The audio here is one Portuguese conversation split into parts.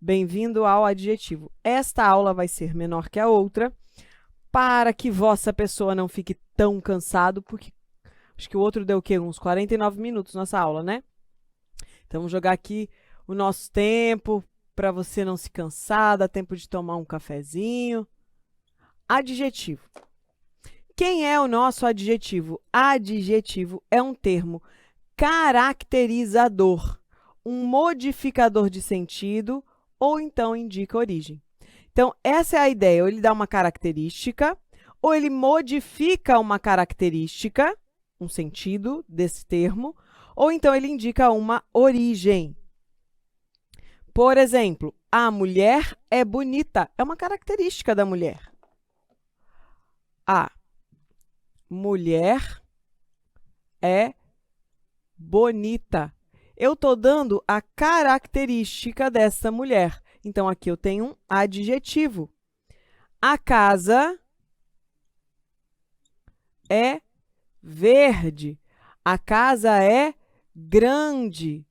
Bem-vindo ao adjetivo. Esta aula vai ser menor que a outra, para que vossa pessoa não fique tão cansado, porque acho que o outro deu o quê? Uns 49 minutos nossa aula, né? Então, vamos jogar aqui o nosso tempo, para você não se cansar, dá tempo de tomar um cafezinho. Adjetivo. Quem é o nosso adjetivo? Adjetivo é um termo caracterizador, um modificador de sentido ou então indica origem. Então, essa é a ideia, ou ele dá uma característica, ou ele modifica uma característica, um sentido desse termo, ou então ele indica uma origem. Por exemplo, a mulher é bonita, é uma característica da mulher. A mulher é bonita. Eu estou dando a característica dessa mulher. Então, aqui eu tenho um adjetivo. A casa é verde. A casa é grande.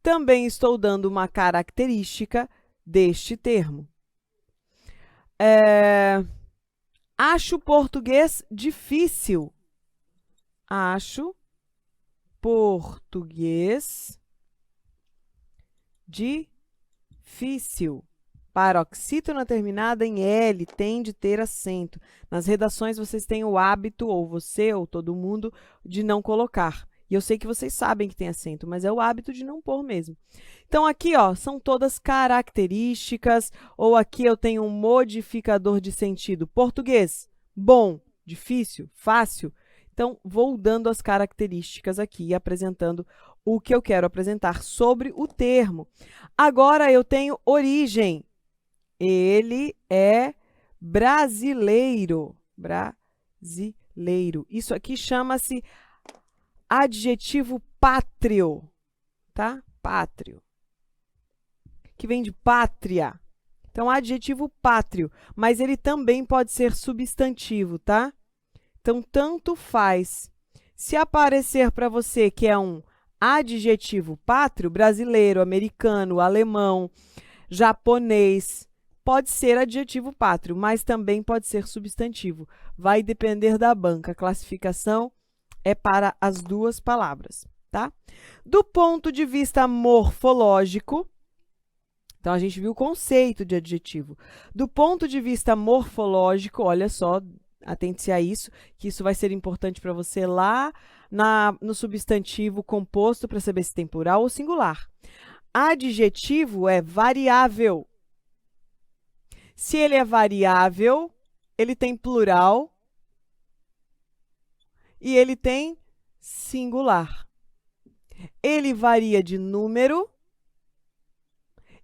Também estou dando uma característica deste termo. Acho português difícil. Acho português difícil. Paroxítona terminada em L tem de ter acento. Nas redações, vocês têm o hábito, ou você, ou todo mundo, de não colocar. E eu sei que vocês sabem que tem acento, mas é o hábito de não pôr mesmo. Então, aqui, ó, são todas características, ou aqui eu tenho um modificador de sentido. Português, bom, difícil, fácil. Então, vou dando as características aqui e apresentando o que eu quero apresentar sobre o termo. Agora, eu tenho origem. Ele é brasileiro. Brasileiro. Isso aqui chama-se adjetivo pátrio, tá? Pátrio. Que vem de pátria. Então, adjetivo pátrio. Mas ele também pode ser substantivo, tá? Então, tanto faz. Se aparecer para você que é um adjetivo pátrio, brasileiro, americano, alemão, japonês, pode ser adjetivo pátrio, mas também pode ser substantivo. Vai depender da banca. A classificação é para as duas palavras, tá? Do ponto de vista morfológico, então a gente viu o conceito de adjetivo. Do ponto de vista morfológico, olha só, atente-se a isso, que isso vai ser importante para você lá no substantivo composto, para saber se tem plural ou singular. Adjetivo é variável. Se ele é variável, ele tem plural e ele tem singular. Ele varia de número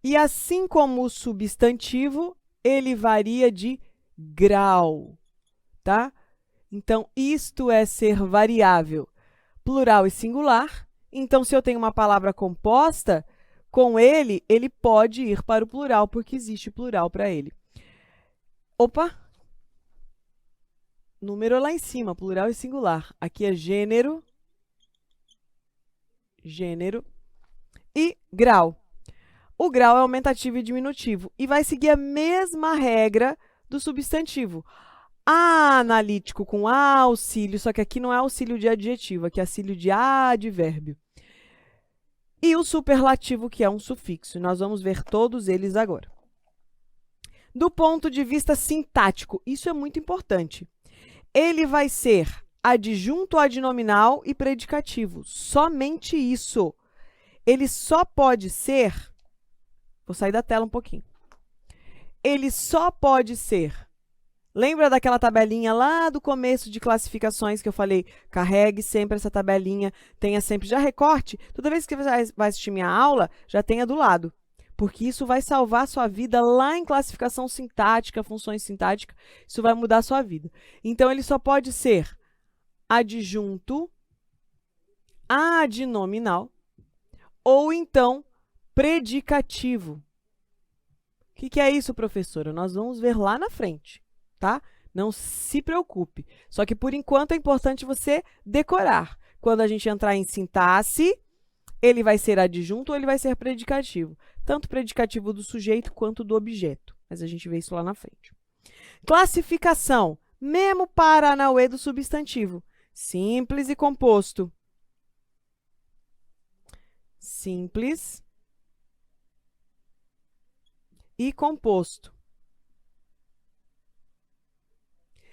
e, assim como o substantivo, ele varia de grau, tá? Então, isto é ser variável, plural e singular. Então, se eu tenho uma palavra composta, com ele pode ir para o plural, porque existe plural para ele. Opa! Número lá em cima, plural e singular. Aqui é gênero, gênero e grau. O grau é aumentativo e diminutivo e vai seguir a mesma regra do substantivo. Analítico com auxílio, só que aqui não é auxílio de adjetivo, aqui é auxílio de advérbio. E o superlativo, que é um sufixo. Nós vamos ver todos eles agora. Do ponto de vista sintático, isso é muito importante. Ele vai ser adjunto adnominal e predicativo. Somente isso. Ele só pode ser... Vou sair da tela um pouquinho. Ele só pode ser... Lembra daquela tabelinha lá do começo de classificações que eu falei? Carregue sempre essa tabelinha, tenha sempre... Já recorte, toda vez que você vai assistir minha aula, já tenha do lado. Porque isso vai salvar a sua vida lá em classificação sintática, funções sintáticas. Isso vai mudar a sua vida. Então, ele só pode ser adjunto, adnominal, ou então predicativo. O que é isso, professora? Nós vamos ver lá na frente, tá? Não se preocupe. Só que, por enquanto, é importante você decorar. Quando a gente entrar em sintaxe, ele vai ser adjunto ou ele vai ser predicativo. Tanto predicativo do sujeito quanto do objeto. Mas a gente vê isso lá na frente. Classificação. Mesmo paranauê do substantivo. Simples e composto. Simples e composto.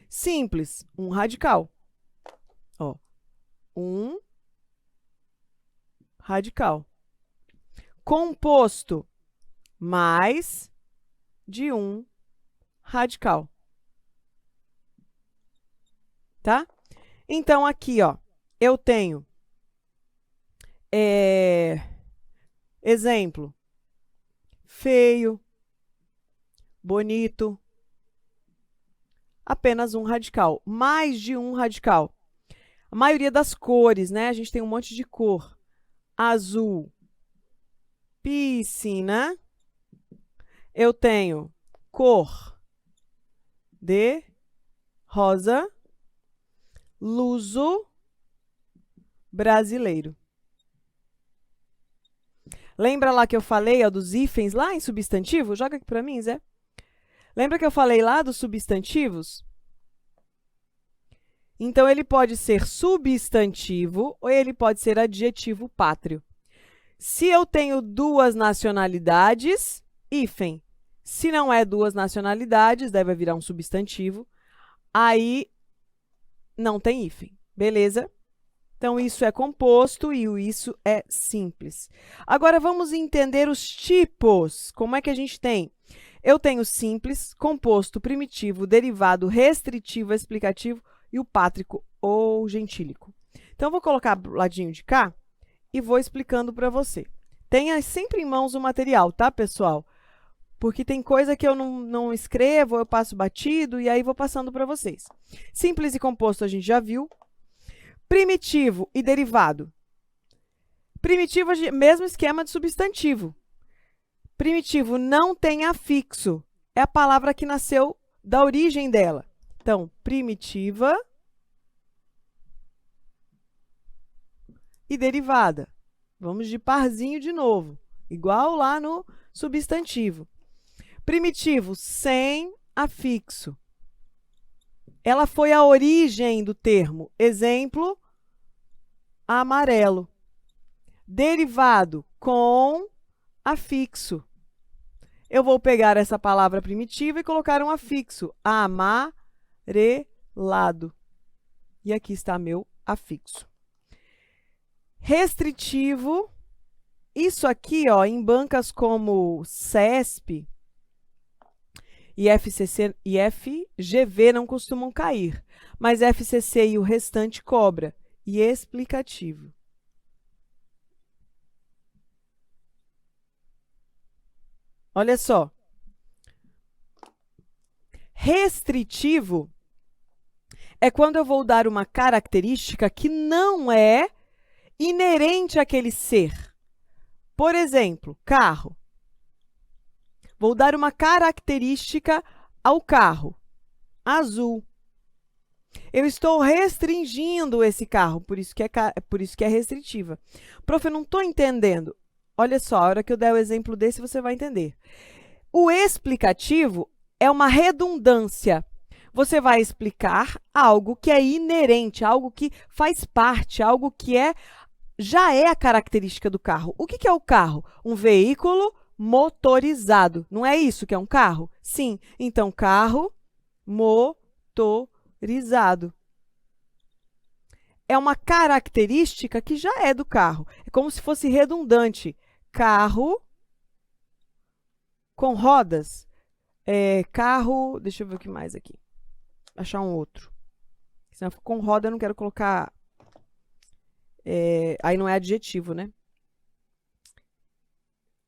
Simples, um radical. Ó, um radical. Composto, mais de um radical. Tá? Então, aqui, ó, eu tenho exemplo, feio, bonito, apenas um radical, mais de um radical. A maioria das cores, né? A gente tem um monte de cor. Azul, piscina. Eu tenho cor de rosa, luso brasileiro. Lembra lá que eu falei ó, dos hífens lá em substantivo? Joga aqui para mim, Zé. Lembra que eu falei lá dos substantivos? Então, ele pode ser substantivo ou ele pode ser adjetivo pátrio. Se eu tenho duas nacionalidades, hífen. Se não é duas nacionalidades, deve virar um substantivo. Aí, não tem hífen. Beleza? Então, isso é composto e o isso é simples. Agora, vamos entender os tipos. Como é que a gente tem? Eu tenho simples, composto, primitivo, derivado, restritivo, explicativo e o pátrico ou gentílico. Então, eu vou colocar do ladinho de cá e vou explicando para você. Tenha sempre em mãos o material, tá, pessoal? Porque tem coisa que eu não escrevo, eu passo batido e aí vou passando para vocês. Simples e composto a gente já viu. Primitivo e derivado. Primitivo, mesmo esquema de substantivo. Primitivo não tem afixo. É a palavra que nasceu da origem dela. Então, primitiva e derivada. Vamos de parzinho de novo, igual lá no substantivo. Primitivo sem afixo. Ela foi a origem do termo. Exemplo, amarelo. Derivado com afixo. Eu vou pegar essa palavra primitiva e colocar um afixo. Amarelado. E aqui está meu afixo. Restritivo. Isso aqui, ó, em bancas como CESP e FCC e FGV não costumam cair, mas FCC e o restante cobra. E explicativo. Olha só. Restritivo é quando eu vou dar uma característica que não é inerente àquele ser. Por exemplo, carro. Vou dar uma característica ao carro. Azul. Eu estou restringindo esse carro, por isso que é restritiva. Prof, eu não estou entendendo. Olha só, a hora que eu der o exemplo desse, você vai entender. O explicativo é uma redundância. Você vai explicar algo que é inerente, algo que faz parte, algo que já é a característica do carro. O que é o carro? Um veículo motorizado. Não é isso que é um carro? Sim. Então, carro motorizado. É uma característica que já é do carro. É como se fosse redundante. Carro com rodas. Carro... Deixa eu ver o que mais aqui. Achar um outro. Senão, com roda eu não quero colocar... aí não é adjetivo, né?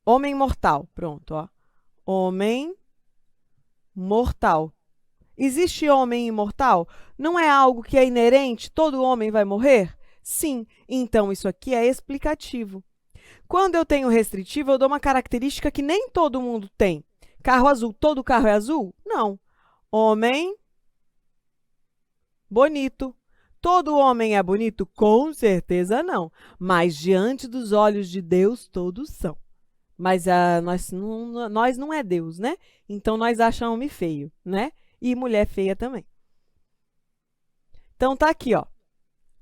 Homem mortal. Pronto, ó. Homem mortal. Existe homem imortal? Não é algo que é inerente? Todo homem vai morrer? Sim. Então, isso aqui é explicativo. Quando eu tenho restritivo, eu dou uma característica que nem todo mundo tem. Carro azul. Todo carro é azul? Não. Homem bonito. Todo homem é bonito? Com certeza não. Mas diante dos olhos de Deus, todos são. Mas nós não é Deus, né? Então nós achamos homem feio, né? E mulher feia também. Então tá aqui, ó.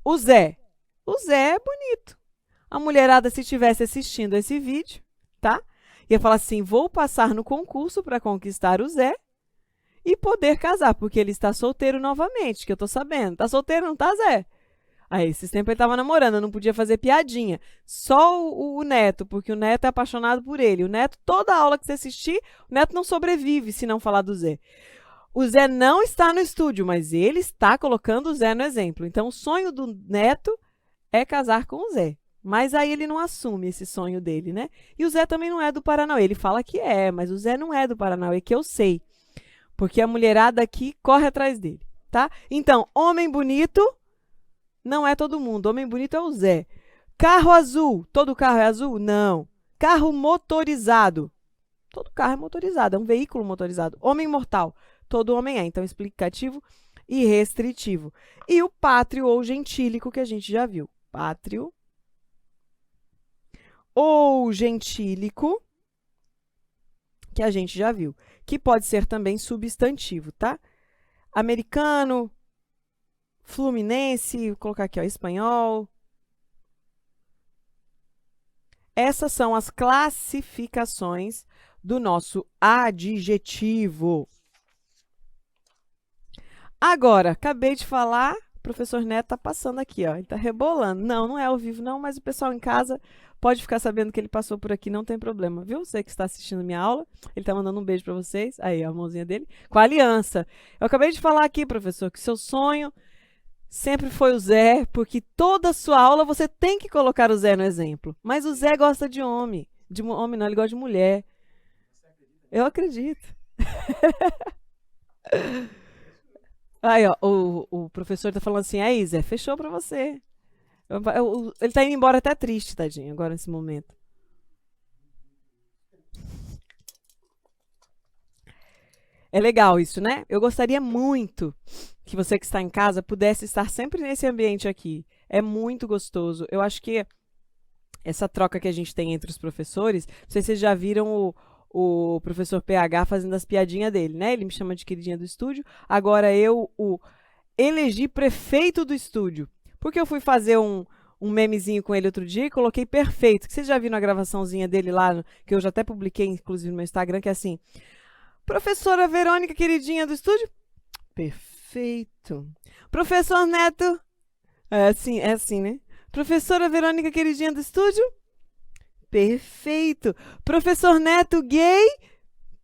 O Zé. O Zé é bonito. A mulherada, se estivesse assistindo esse vídeo, tá? Ia falar assim, vou passar no concurso para conquistar o Zé e poder casar, porque ele está solteiro novamente, que eu tô sabendo. Tá solteiro, não tá, Zé? Aí, esses tempos ele tava namorando, eu não podia fazer piadinha. Só o Neto, porque o Neto é apaixonado por ele. O Neto, toda aula que você assistir, o Neto não sobrevive se não falar do Zé. O Zé não está no estúdio, mas ele está colocando o Zé no exemplo. Então, o sonho do Neto é casar com o Zé. Mas aí ele não assume esse sonho dele, né? E o Zé também não é do Paranauê. Ele fala que é, mas o Zé não é do Paranauê, que eu sei. Porque a mulherada aqui corre atrás dele, tá? Então, homem bonito não é todo mundo. Homem bonito é o Zé. Carro azul. Todo carro é azul? Não. Carro motorizado. Todo carro é motorizado, é um veículo motorizado. Homem mortal. Todo homem é. Então, explicativo e restritivo. E o pátrio ou gentílico, que a gente já viu. Pátrio ou gentílico, que a gente já viu, que pode ser também substantivo, tá? Americano, fluminense, vou colocar aqui, ó, espanhol. Essas são as classificações do nosso adjetivo. Agora, acabei de falar, o professor Neto tá passando aqui, ó, ele tá rebolando. Não, não é ao vivo não, mas o pessoal em casa pode ficar sabendo que ele passou por aqui, não tem problema, viu? Você que está assistindo minha aula, ele tá mandando um beijo para vocês. Aí, a mãozinha dele, com a aliança. Eu acabei de falar aqui, professor, que seu sonho sempre foi o Zé, porque toda a sua aula você tem que colocar o Zé no exemplo. Mas o Zé gosta de homem. De homem não, ele gosta de mulher. Eu acredito. Aí, ó, o professor tá falando assim, aí, Zé, fechou pra você. Ele tá indo embora até triste, tadinho, agora nesse momento. É legal isso, né? Eu gostaria muito que você que está em casa pudesse estar sempre nesse ambiente aqui. É muito gostoso. Eu acho que essa troca que a gente tem entre os professores, não sei se vocês já viram o professor PH fazendo as piadinhas dele, né? Ele me chama de queridinha do estúdio. Agora eu o elegi prefeito do estúdio. Porque eu fui fazer um memezinho com ele outro dia e coloquei perfeito. Que vocês já viram a gravaçãozinha dele lá, que eu já até publiquei, inclusive, no meu Instagram, que é assim. Professora Verônica, queridinha do estúdio. Perfeito. Professor Neto. É assim, né? Professora Verônica, queridinha do estúdio. Perfeito. Professor Neto, gay.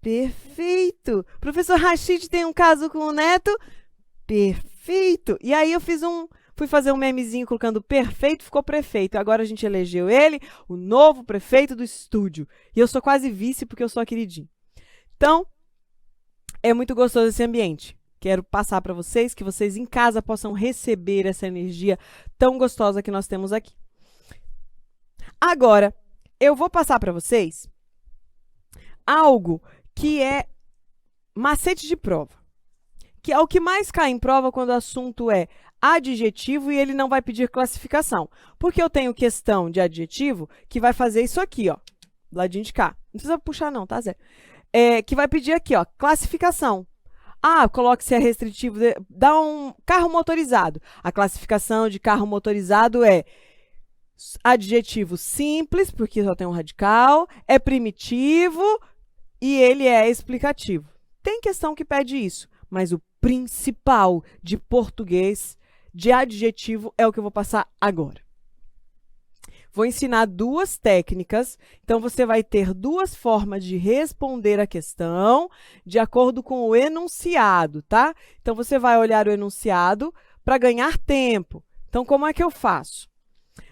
Perfeito. Professor Rashid tem um caso com o Neto. Perfeito. E aí eu fui fazer um memezinho colocando perfeito, ficou prefeito. Agora a gente elegeu ele, o novo prefeito do estúdio. E eu sou quase vice porque eu sou a queridinha. Então, é muito gostoso esse ambiente. Quero passar para vocês, que vocês em casa possam receber essa energia tão gostosa que nós temos aqui. Agora, eu vou passar para vocês algo que é macete de prova. Que é o que mais cai em prova quando o assunto é adjetivo e ele não vai pedir classificação. Porque eu tenho questão de adjetivo que vai fazer isso aqui, ó, do ladinho de cá. Não precisa puxar não, tá, Zé? Que vai pedir aqui, ó, classificação. Ah, coloque se é restritivo, dá um carro motorizado. A classificação de carro motorizado é adjetivo simples, porque só tem um radical, é primitivo e ele é explicativo. Tem questão que pede isso, mas o principal de português, de adjetivo, é o que eu vou passar agora. Vou ensinar duas técnicas, então você vai ter duas formas de responder a questão de acordo com o enunciado, tá? Então, você vai olhar o enunciado para ganhar tempo. Então, como é que eu faço?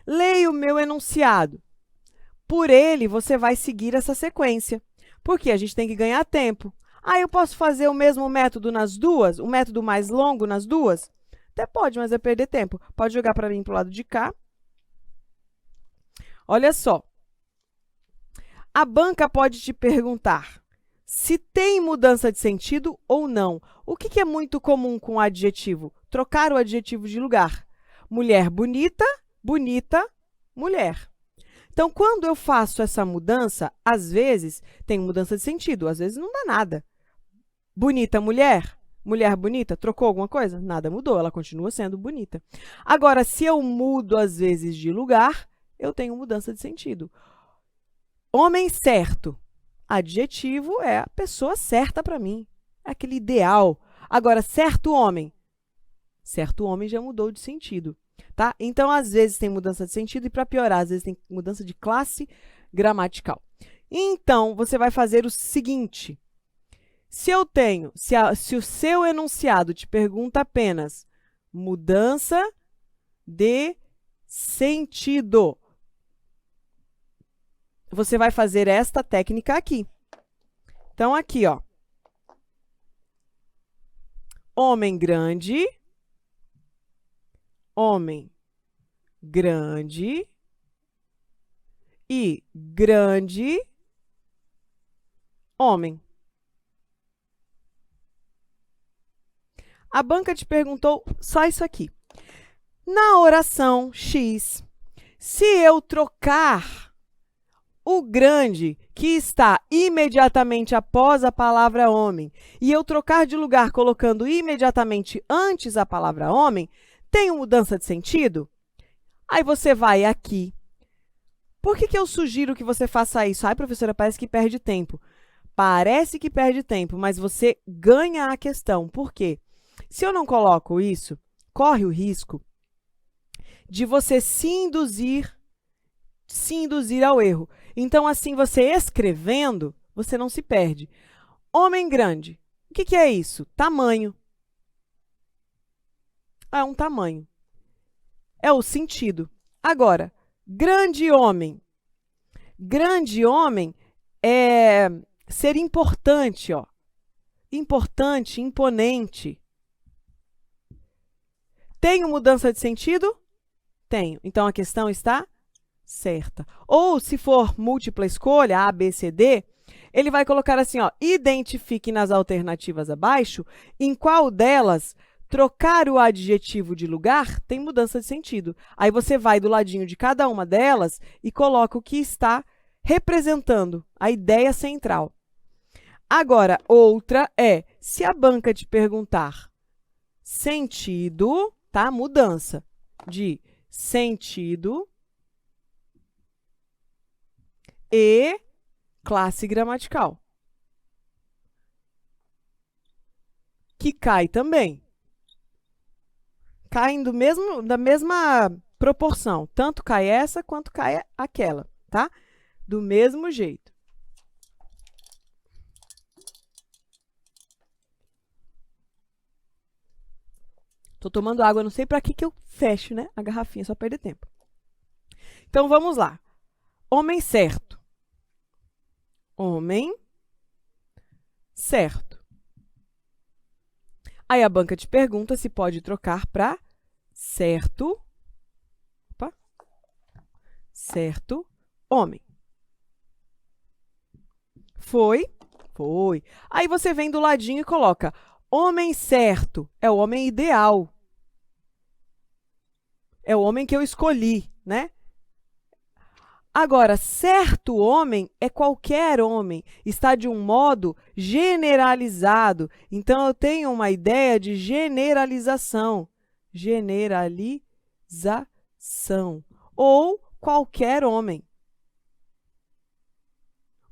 Leio o meu enunciado. Por ele, você vai seguir essa sequência, porque a gente tem que ganhar tempo. Ah, eu posso fazer o mesmo método nas duas? O método mais longo nas duas? Até pode, mas vai perder tempo. Pode jogar para mim para o lado de cá. Olha só, a banca pode te perguntar se tem mudança de sentido ou não. O que é muito comum com o adjetivo? Trocar o adjetivo de lugar. mulher bonita, bonita, mulher. Então, quando eu faço essa mudança, às vezes tem mudança de sentido, às vezes não dá nada. Bonita, mulher, mulher bonita, trocou alguma coisa? Nada mudou, ela continua sendo bonita. Agora, se eu mudo, às vezes, de lugar, eu tenho mudança de sentido. Homem certo, adjetivo é a pessoa certa para mim, é aquele ideal. Agora, certo homem já mudou de sentido, tá? Então, às vezes tem mudança de sentido e, para piorar, às vezes tem mudança de classe gramatical. Então, você vai fazer o seguinte: se o seu enunciado te pergunta apenas mudança de sentido, você vai fazer esta técnica aqui. Então, aqui, ó. Homem grande, e grande homem. A banca te perguntou só isso aqui. Na oração X, se eu trocar o grande, que está imediatamente após a palavra homem, e eu trocar de lugar colocando imediatamente antes a palavra homem, tem mudança de sentido? Aí você vai aqui. Por que eu sugiro que você faça isso? Ai, professora, parece que perde tempo. Parece que perde tempo, mas você ganha a questão. Por quê? Se eu não coloco isso, corre o risco de você se induzir ao erro. Então, assim, você escrevendo, você não se perde. Homem grande. O que é isso? Tamanho. É um tamanho. É o sentido. Agora, grande homem. Grande homem é ser importante, ó. Importante, imponente. Tenho mudança de sentido? Tenho. Então, a questão está certa. Ou, se for múltipla escolha, A, B, C, D, ele vai colocar assim, ó, identifique nas alternativas abaixo em qual delas trocar o adjetivo de lugar tem mudança de sentido. Aí você vai do ladinho de cada uma delas e coloca o que está representando a ideia central. Agora, outra é, se a banca te perguntar sentido, tá? Mudança de sentido e classe gramatical, que cai também. Caem da mesma proporção. Tanto cai essa quanto cai aquela, tá? Do mesmo jeito. Tô tomando água, não sei para que eu fecho, né? A garrafinha, só perder tempo. Então, vamos lá. Homem certo. Homem certo. Aí a banca te pergunta se pode trocar para certo. Opa, certo homem. Foi? Foi. Aí você vem do ladinho e coloca homem certo. É o homem ideal. É o homem que eu escolhi, né? Agora, certo homem é qualquer homem, está de um modo generalizado. Então, eu tenho uma ideia de generalização. Generalização. Ou qualquer homem.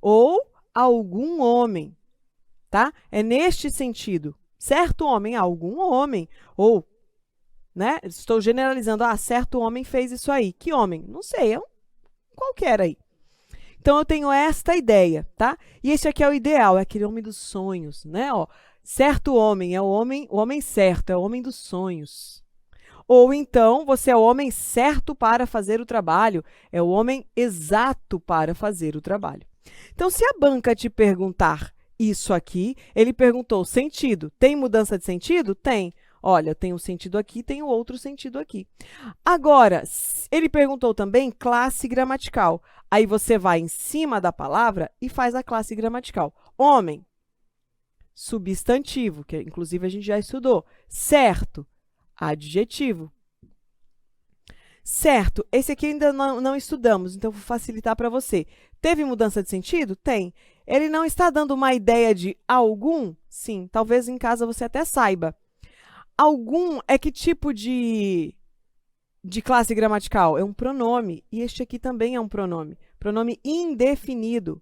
Ou algum homem, tá? É neste sentido. Certo homem, algum homem. Ou, né? Estou generalizando, certo homem fez isso aí. Que homem? Não sei, é um qualquer aí. Então, eu tenho esta ideia, tá? E esse aqui é o ideal, é aquele homem dos sonhos, né? Ó, certo homem é o homem certo, é o homem dos sonhos. Ou então, você é o homem certo para fazer o trabalho, é o homem exato para fazer o trabalho. Então, se a banca te perguntar isso aqui, ele perguntou sentido. Tem mudança de sentido? Tem. Olha, tem um sentido aqui, tem outro sentido aqui. Agora, ele perguntou também classe gramatical. Aí você vai em cima da palavra e faz a classe gramatical. Homem, substantivo, que inclusive a gente já estudou. Certo, adjetivo. Certo, esse aqui ainda não estudamos, então vou facilitar para você. Teve mudança de sentido? Tem. Ele não está dando uma ideia de algum? Sim, talvez em casa você até saiba. Algum é que tipo de classe gramatical? É um pronome, e este aqui também é um pronome. Pronome indefinido.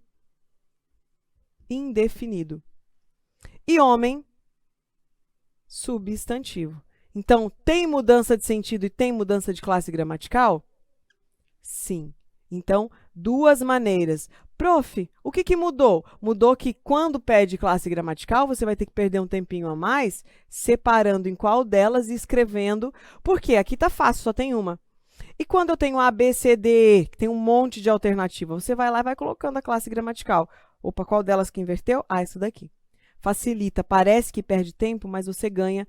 Indefinido. E homem, substantivo. Então, tem mudança de sentido e tem mudança de classe gramatical? Sim. Então, duas maneiras. Prof, o que mudou? Mudou que quando pede classe gramatical, você vai ter que perder um tempinho a mais, separando em qual delas e escrevendo, porque aqui está fácil, só tem uma. E quando eu tenho A, B, C, D, que tem um monte de alternativa, você vai lá e vai colocando a classe gramatical. Opa, qual delas que inverteu? Ah, essa daqui. Facilita, parece que perde tempo, mas você ganha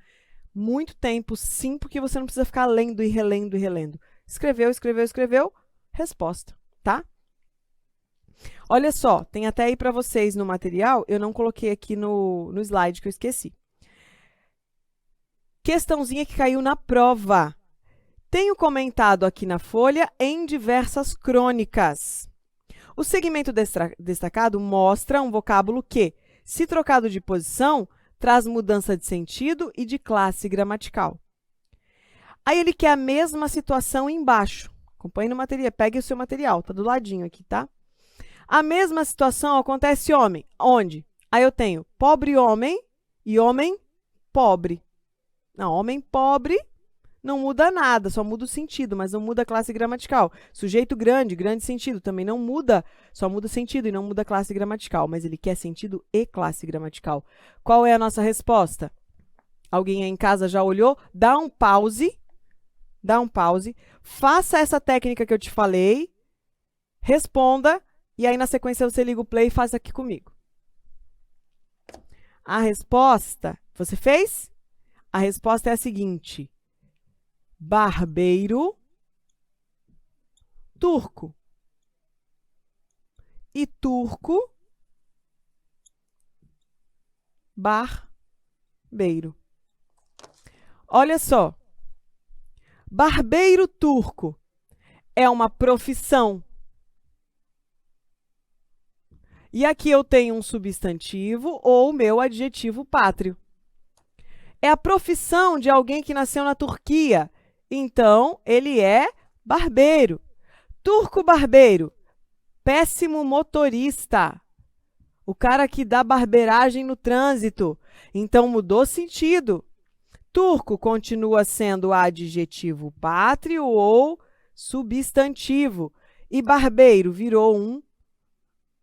muito tempo, sim, porque você não precisa ficar lendo e relendo e relendo. Escreveu, escreveu, escreveu, resposta, tá? Olha só, tem até aí para vocês no material, eu não coloquei aqui no slide que eu esqueci. Questãozinha que caiu na prova. Tenho comentado aqui na folha em diversas crônicas. O segmento destacado mostra um vocábulo que, se trocado de posição, traz mudança de sentido e de classe gramatical. Aí ele quer a mesma situação embaixo. Acompanhe no material, pegue o seu material, tá do ladinho aqui, tá? A mesma situação acontece homem, onde? Aí eu tenho pobre homem e homem pobre. Não, homem pobre não muda nada, só muda o sentido, mas não muda a classe gramatical. Sujeito grande, grande sentido, também não muda, só muda o sentido e não muda a classe gramatical, mas ele quer sentido e classe gramatical. Qual é a nossa resposta? Alguém aí em casa já olhou? Dá um pause, faça essa técnica que eu te falei, responda, e aí na sequência você liga o play e faz aqui comigo. A resposta, você fez? A resposta é a seguinte: barbeiro, turco. E turco, barbeiro. Olha só, barbeiro turco é uma profissão. E aqui eu tenho um substantivo ou meu adjetivo pátrio. É a profissão de alguém que nasceu na Turquia. Então, ele é barbeiro. Turco barbeiro, péssimo motorista. O cara que dá barbeiragem no trânsito. Então, mudou sentido. Turco continua sendo adjetivo pátrio ou substantivo. E barbeiro virou um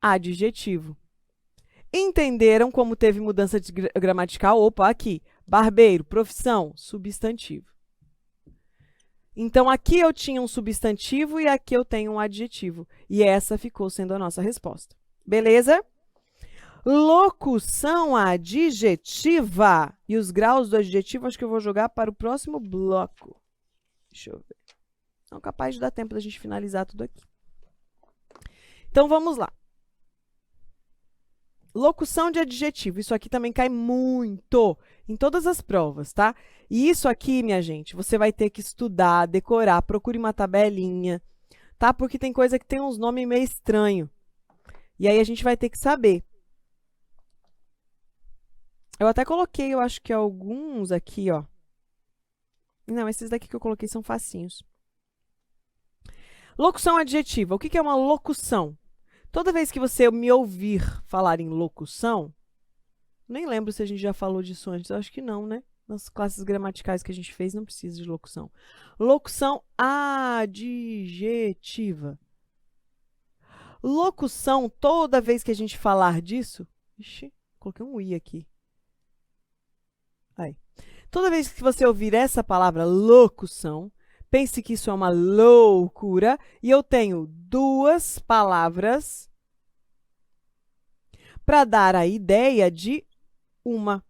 adjetivo. Entenderam como teve mudança de gramatical? Opa, aqui. Barbeiro, profissão, substantivo. Então, aqui eu tinha um substantivo e aqui eu tenho um adjetivo. E essa ficou sendo a nossa resposta. Beleza? Locução adjetiva. E os graus do adjetivo, acho que eu vou jogar para o próximo bloco. Deixa eu ver. Não, capaz de dar tempo da gente finalizar tudo aqui. Então, vamos lá. Locução de adjetivo. Isso aqui também cai muito em todas as provas, tá? E isso aqui, minha gente, você vai ter que estudar, decorar, procure uma tabelinha, tá? Porque tem coisa que tem uns nomes meio estranhos. E aí a gente vai ter que saber. Eu até coloquei, eu acho que alguns aqui, ó. Não, esses daqui que eu coloquei são facinhos. Locução adjetiva. O que é uma locução? Toda vez que você me ouvir falar em locução, nem lembro se a gente já falou disso antes, eu acho que não, né? Nas classes gramaticais que a gente fez, não precisa de locução. Locução adjetiva. Locução, toda vez que a gente falar disso... Ixi, coloquei um i aqui. Aí. Toda vez que você ouvir essa palavra locução, pense que isso é uma loucura e eu tenho duas palavras para dar a ideia de uma.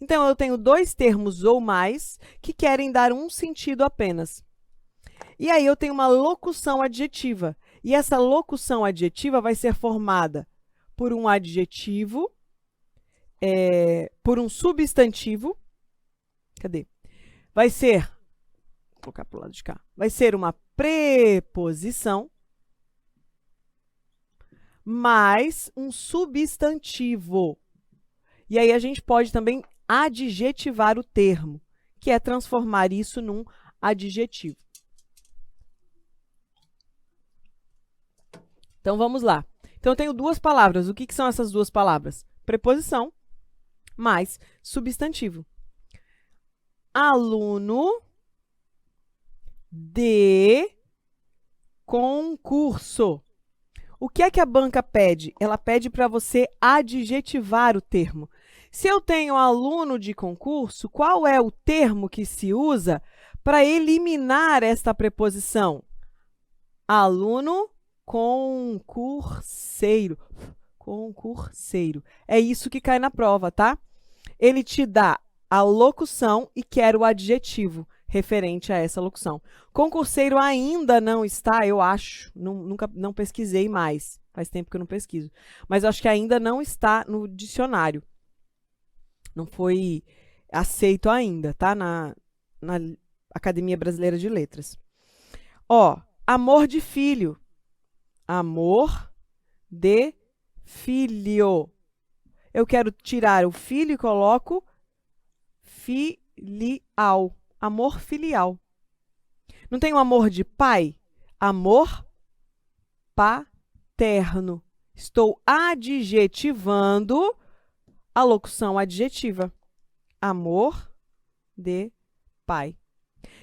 Então, eu tenho dois termos ou mais que querem dar um sentido apenas. E aí, eu tenho uma locução adjetiva. E essa locução adjetiva vai ser formada por um adjetivo, por um substantivo. Cadê? Vai ser, vou colocar para o lado de cá, vai ser uma preposição mais um substantivo. E aí a gente pode também adjetivar o termo, que é transformar isso num adjetivo. Então, vamos lá. Então, eu tenho duas palavras. O que são essas duas palavras? Preposição mais substantivo. Aluno de concurso. O que é que a banca pede? Ela pede para você adjetivar o termo. Se eu tenho aluno de concurso, qual é o termo que se usa para eliminar esta preposição? Aluno concurseiro. Concurseiro. É isso que cai na prova, tá? Ele te dá a locução e quer o adjetivo referente a essa locução. Concurseiro ainda não está, eu acho, não pesquisei mais, faz tempo que eu não pesquiso, mas eu acho que ainda não está no dicionário. Não foi aceito ainda, tá? Na Academia Brasileira de Letras. Ó, amor de filho. Amor de filho. Eu quero tirar o filho e coloco filial. Amor filial. Não tem o amor de pai? Amor paterno. Estou adjetivando a locução adjetiva. Amor de pai.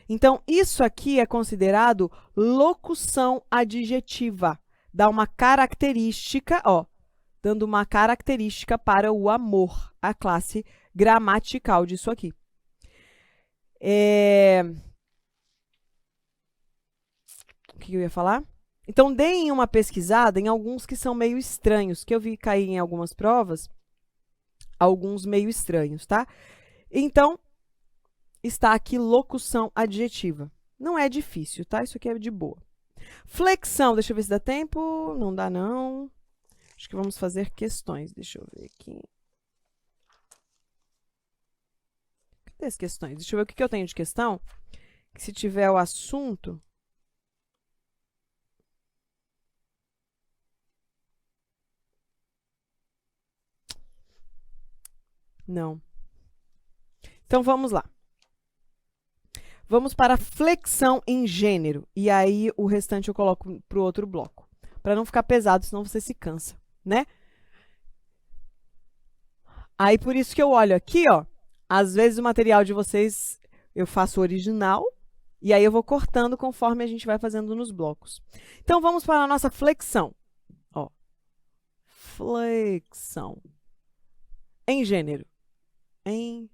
Então, isso aqui é considerado locução adjetiva. Dá uma característica, ó, dando uma característica para o amor, a classe gramatical disso aqui. O que eu ia falar? Então, deem uma pesquisada em alguns que são meio estranhos, que eu vi cair em algumas provas, alguns meio estranhos, tá? Então, está aqui locução adjetiva. Não é difícil, tá? Isso aqui é de boa. Flexão, deixa eu ver se dá tempo. Não dá, não. Acho que vamos fazer questões. Deixa eu ver aqui. Cadê as questões? Deixa eu ver o que eu tenho de questão. Que se tiver o assunto... Não. Então, vamos lá. Vamos para a flexão em gênero. E aí, o restante eu coloco para o outro bloco. Para não ficar pesado, senão você se cansa, né? Aí, por isso que eu olho aqui, ó. Às vezes, o material de vocês eu faço original. E aí, eu vou cortando conforme a gente vai fazendo nos blocos. Então, vamos para a nossa flexão. Ó. Flexão. Em gênero. Em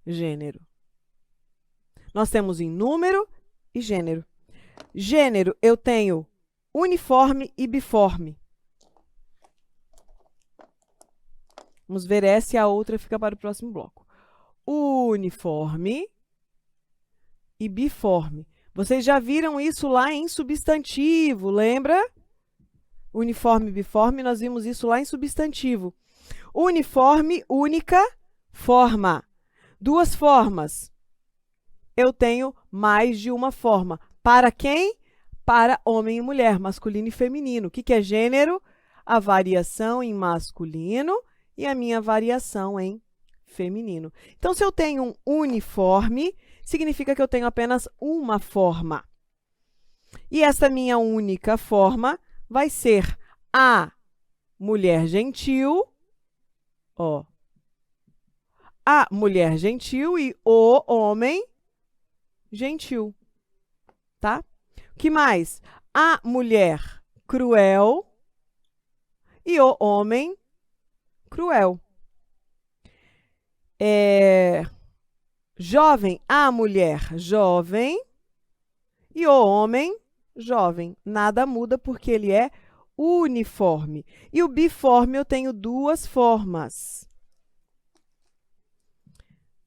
gênero. Nós temos em número e gênero. Gênero, eu tenho uniforme e biforme. Vamos ver essa e a outra fica para o próximo bloco. Uniforme e biforme. Vocês já viram isso lá em substantivo, lembra? Uniforme e biforme, nós vimos isso lá em substantivo. Uniforme, única forma. Duas formas. Eu tenho mais de uma forma. Para quem? Para homem e mulher, masculino e feminino. O que é gênero? A variação em masculino e a minha variação em feminino. Então, se eu tenho um uniforme, significa que eu tenho apenas uma forma. E essa minha única forma vai ser a mulher gentil, ó, a mulher gentil e o homem gentil, tá? O que mais? A mulher cruel e o homem cruel. Jovem, a mulher jovem e o homem jovem. Nada muda porque ele é uniforme. E o biforme eu tenho duas formas.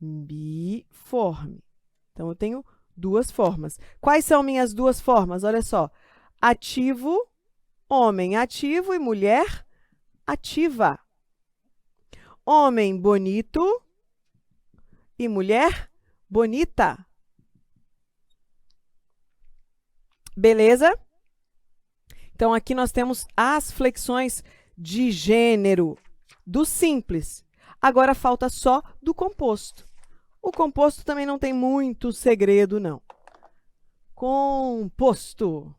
Biforme. Então, eu tenho duas formas. Quais são minhas duas formas? Olha só. Ativo, homem ativo e mulher ativa. Homem bonito e mulher bonita. Beleza? Então, aqui nós temos as flexões de gênero do simples. Agora, falta só do composto. O composto também não tem muito segredo, não. Composto.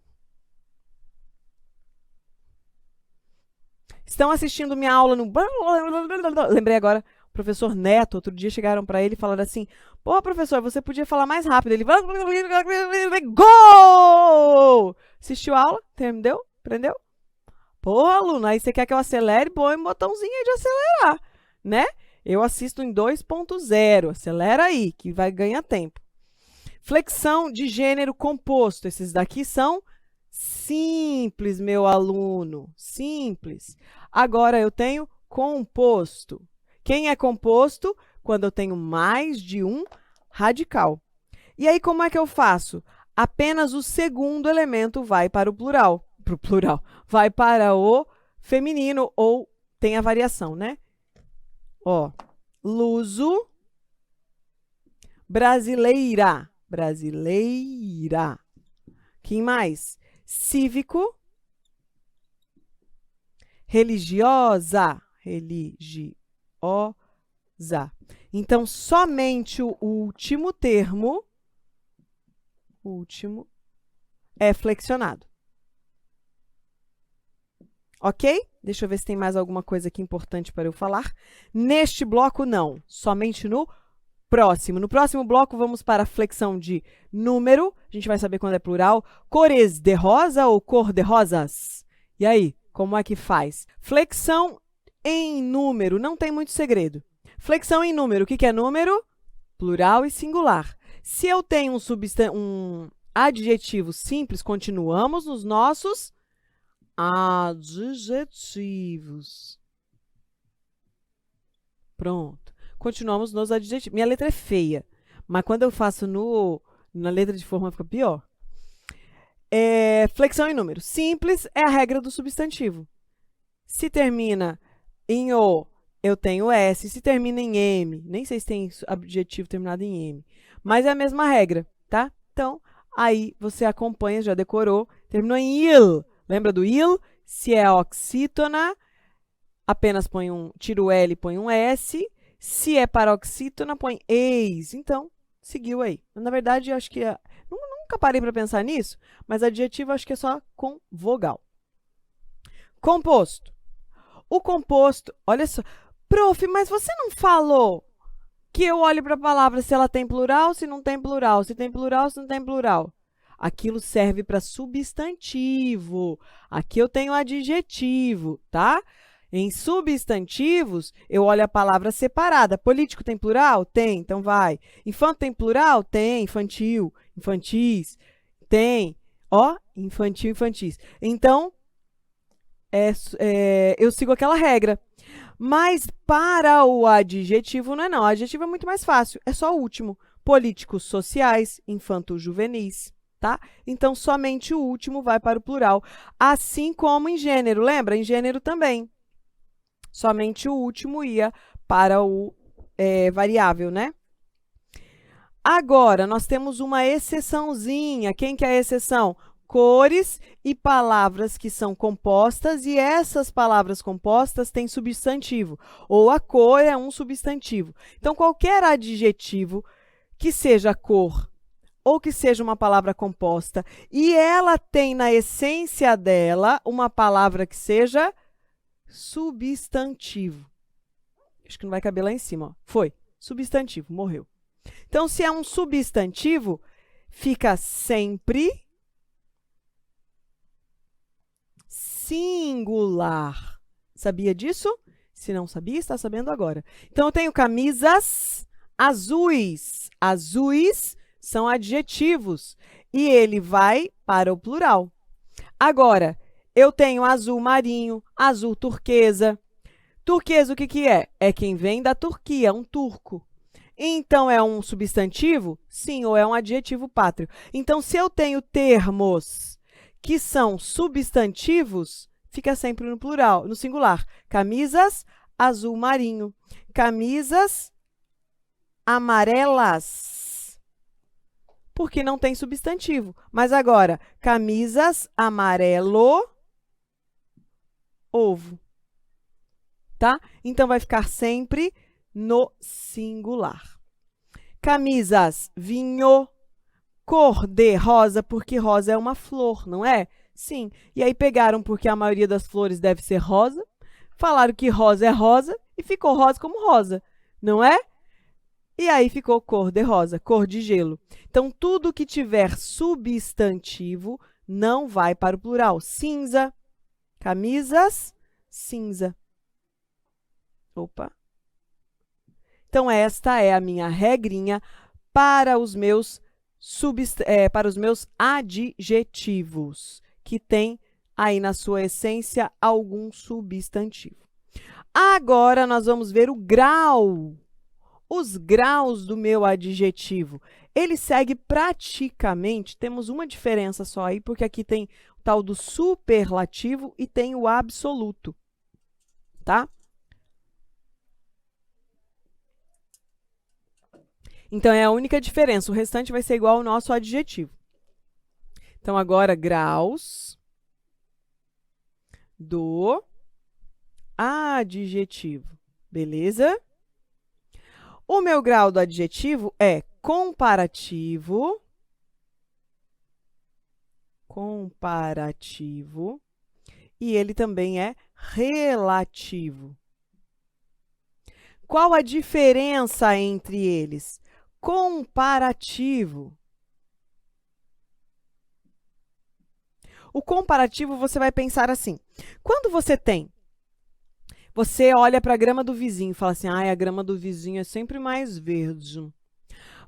Estão assistindo minha aula no... Lembrei agora, o professor Neto, outro dia chegaram para ele e falaram assim, pô, professor, você podia falar mais rápido. Ele... Gol! Assistiu a aula? Entendeu? Aprendeu? Pô, aluno, aí você quer que eu acelere? Põe um botãozinho aí de acelerar, né? Eu assisto em 2.0, acelera aí, que vai ganhar tempo. Flexão de gênero composto, esses daqui são simples, meu aluno, simples. Agora eu tenho composto. Quem é composto? Quando eu tenho mais de um radical. E aí, como é que eu faço? Apenas o segundo elemento vai para o plural. Vai para o feminino, ou tem a variação, né? Ó, luso, brasileira. Brasileira. Quem mais? Cívico, religiosa. Religiosa. Então, somente o último termo, é flexionado. Ok? Deixa eu ver se tem mais alguma coisa aqui importante para eu falar. Neste bloco, não. Somente no próximo. No próximo bloco, vamos para a flexão de número. A gente vai saber quando é plural. Cores de rosa ou cor de rosas? E aí, como é que faz? Flexão em número. Não tem muito segredo. Flexão em número. O que é número? Plural e singular. Se eu tenho um adjetivo simples, continuamos nos nossos adjetivos. Pronto. Continuamos nos adjetivos. Minha letra é feia, mas quando eu faço na letra de forma fica pior. Flexão em número. Simples é a regra do substantivo. Se termina em O, eu tenho S. Se termina em M, nem sei se tem adjetivo terminado em M, mas é a mesma regra, tá? Então, aí você acompanha, já decorou. Terminou em IL. Lembra do IL? Se é oxítona, apenas tira o L e põe um S. Se é paroxítona, põe eis. Então, seguiu aí. Na verdade, eu acho que... Nunca parei para pensar nisso, mas adjetivo acho que é só com vogal. Composto. O composto... Olha só. Prof, mas você não falou que eu olho para a palavra se ela tem plural, se não tem plural, se tem plural, se não tem plural. Aquilo serve para substantivo. Aqui eu tenho adjetivo, tá? Em substantivos, eu olho a palavra separada. Político tem plural? Tem, então vai. Infanto tem plural? Tem. Infantil, infantis, tem. Ó, infantil, infantis. Então, eu sigo aquela regra. Mas para o adjetivo não é não. O adjetivo é muito mais fácil. É só o último. Políticos sociais, infanto-juvenis. Tá? Então, somente o último vai para o plural. Assim como em gênero. Lembra? Em gênero também. Somente o último ia para o variável, né? Agora, nós temos uma exceçãozinha. Quem que é a exceção? Cores e palavras que são compostas, e essas palavras compostas têm substantivo, ou a cor é um substantivo. Então, qualquer adjetivo que seja cor ou que seja uma palavra composta, e ela tem na essência dela uma palavra que seja substantivo. Acho que não vai caber lá em cima, ó. Foi. Substantivo, morreu. Então, se é um substantivo, fica sempre singular. Sabia disso? Se não sabia, está sabendo agora. Então, eu tenho camisas azuis. Azuis são adjetivos e ele vai para o plural. Agora, eu tenho azul marinho, azul turquesa. Turquesa, o que é? É quem vem da Turquia, um turco. Então, é um substantivo? Sim, ou é um adjetivo pátrio. Então, se eu tenho termos que são substantivos, fica sempre no plural, no singular. Camisas azul marinho. Camisas amarelas. porque não tem substantivo. Mas agora, camisas amarelo, ovo. Tá? Então, vai ficar sempre no singular. Camisas, vinho, cor de rosa, porque rosa é uma flor, não é? Sim. E aí pegaram porque a maioria das flores deve ser rosa, falaram que rosa é rosa e ficou rosa como rosa, não é? E aí ficou cor de rosa, cor de gelo. Então, tudo que tiver substantivo não vai para o plural. Cinza, camisas, cinza. Opa. Então, esta é a minha regrinha para os meus adjetivos, que tem aí na sua essência algum substantivo. Agora, nós vamos ver o grau, os graus do meu adjetivo. Ele segue praticamente, temos uma diferença só aí, porque aqui tem o tal do superlativo e tem o absoluto, tá? Então, é a única diferença. O restante vai ser igual ao nosso adjetivo. Então, agora, graus do adjetivo. Beleza? O meu grau do adjetivo é comparativo. Comparativo. E ele também é relativo. Qual a diferença entre eles? Comparativo. O comparativo, você vai pensar assim. Quando você olha para a grama do vizinho e fala assim, a grama do vizinho é sempre mais verde.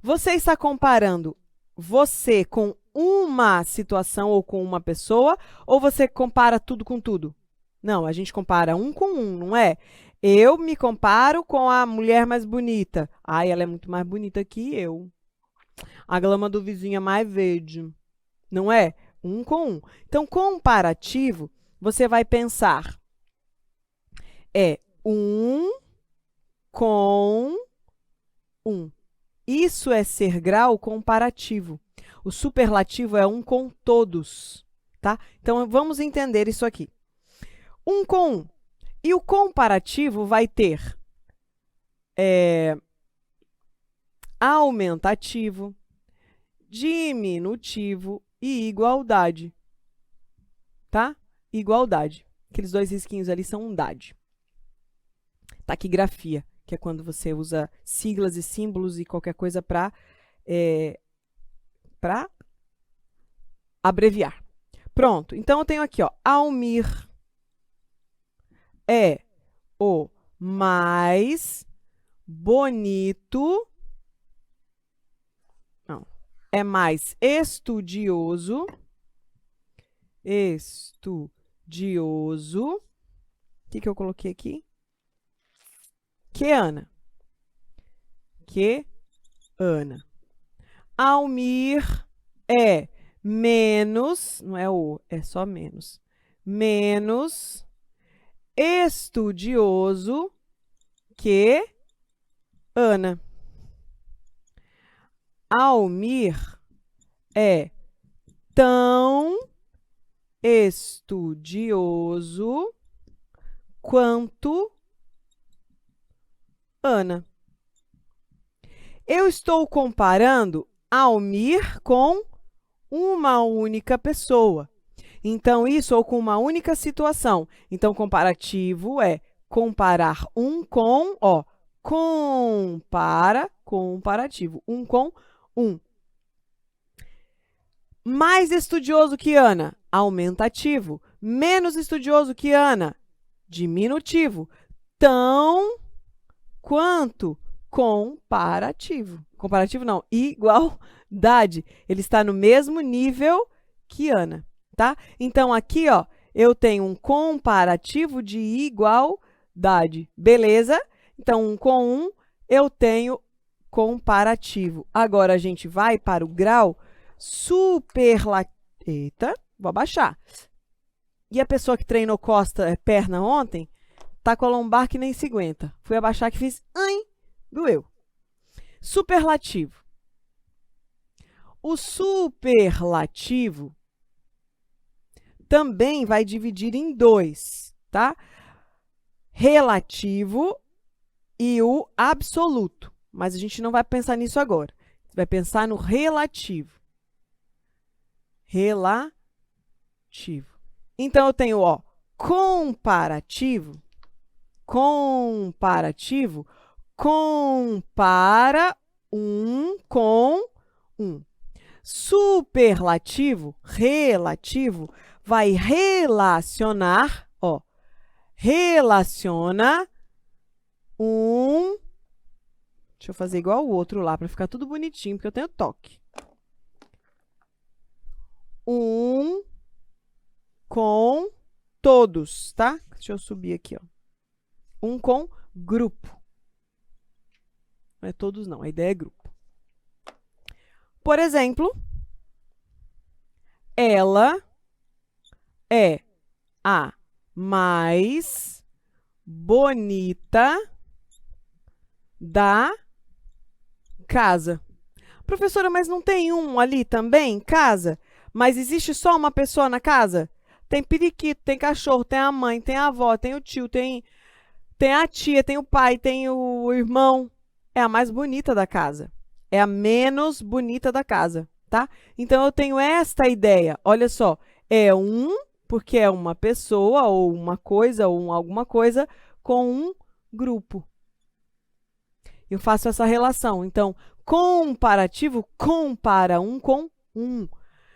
Você está comparando você com uma situação ou com uma pessoa, ou você compara tudo com tudo? Não, a gente compara um com um, não é? Eu me comparo com a mulher mais bonita. Ela é muito mais bonita que eu. A grama do vizinho é mais verde. Não é? Um com um. Então, comparativo, você vai pensar um com um. Isso é ser grau comparativo. O superlativo é um com todos, tá? Então, vamos entender isso aqui. Um com um. E o comparativo vai ter aumentativo, diminutivo e igualdade, tá? Igualdade. Aqueles dois risquinhos ali são undade. Taquigrafia, que é quando você usa siglas e símbolos e qualquer coisa para abreviar. Pronto. Então, eu tenho aqui, Almir é o mais bonito, não, é mais estudioso, o que eu coloquei aqui? Que Ana. Almir é menos, não é o, é só menos, menos estudioso que Ana. Almir é tão estudioso quanto Ana. Eu estou comparando Almir com uma única pessoa. Então, isso ou com uma única situação. Então, comparativo é comparar um com, comparativo, um com um. Mais estudioso que Ana, aumentativo. Menos estudioso que Ana, diminutivo. Tão quanto, comparativo. Comparativo não, igualdade. Ele está no mesmo nível que Ana, tá? Então, aqui, eu tenho um comparativo de igualdade, beleza? Então, um com um, eu tenho comparativo. Agora, a gente vai para o grau superlativo. Eita, vou abaixar. E a pessoa que treinou perna ontem, tá com a lombar que nem se aguenta. Fui abaixar que fiz, doeu. Superlativo. O superlativo também vai dividir em dois, tá? Relativo e o absoluto. Mas a gente não vai pensar nisso agora. Vai pensar no relativo. Relativo. Então, eu tenho, ó, comparativo. Comparativo. Compara um com um. Superlativo, relativo, vai relacionar, ó, relaciona um. Deixa eu fazer igual o outro lá, para ficar tudo bonitinho, porque eu tenho toque. Um com todos, tá? Deixa eu subir aqui, ó. Um com grupo. Não é todos, não. A ideia é grupo. Por exemplo, ela é a mais bonita da casa. Professora, mas não tem um ali também, casa? Mas existe só uma pessoa na casa? Tem periquito, tem cachorro, tem a mãe, tem a avó, tem o tio, tem a tia, tem o pai, tem o irmão. É a mais bonita da casa. É a menos bonita da casa, tá? Então, eu tenho esta ideia. Olha só, é um, porque é uma pessoa, ou uma coisa, ou alguma coisa, com um grupo. Eu faço essa relação. Então, comparativo, compara um com um.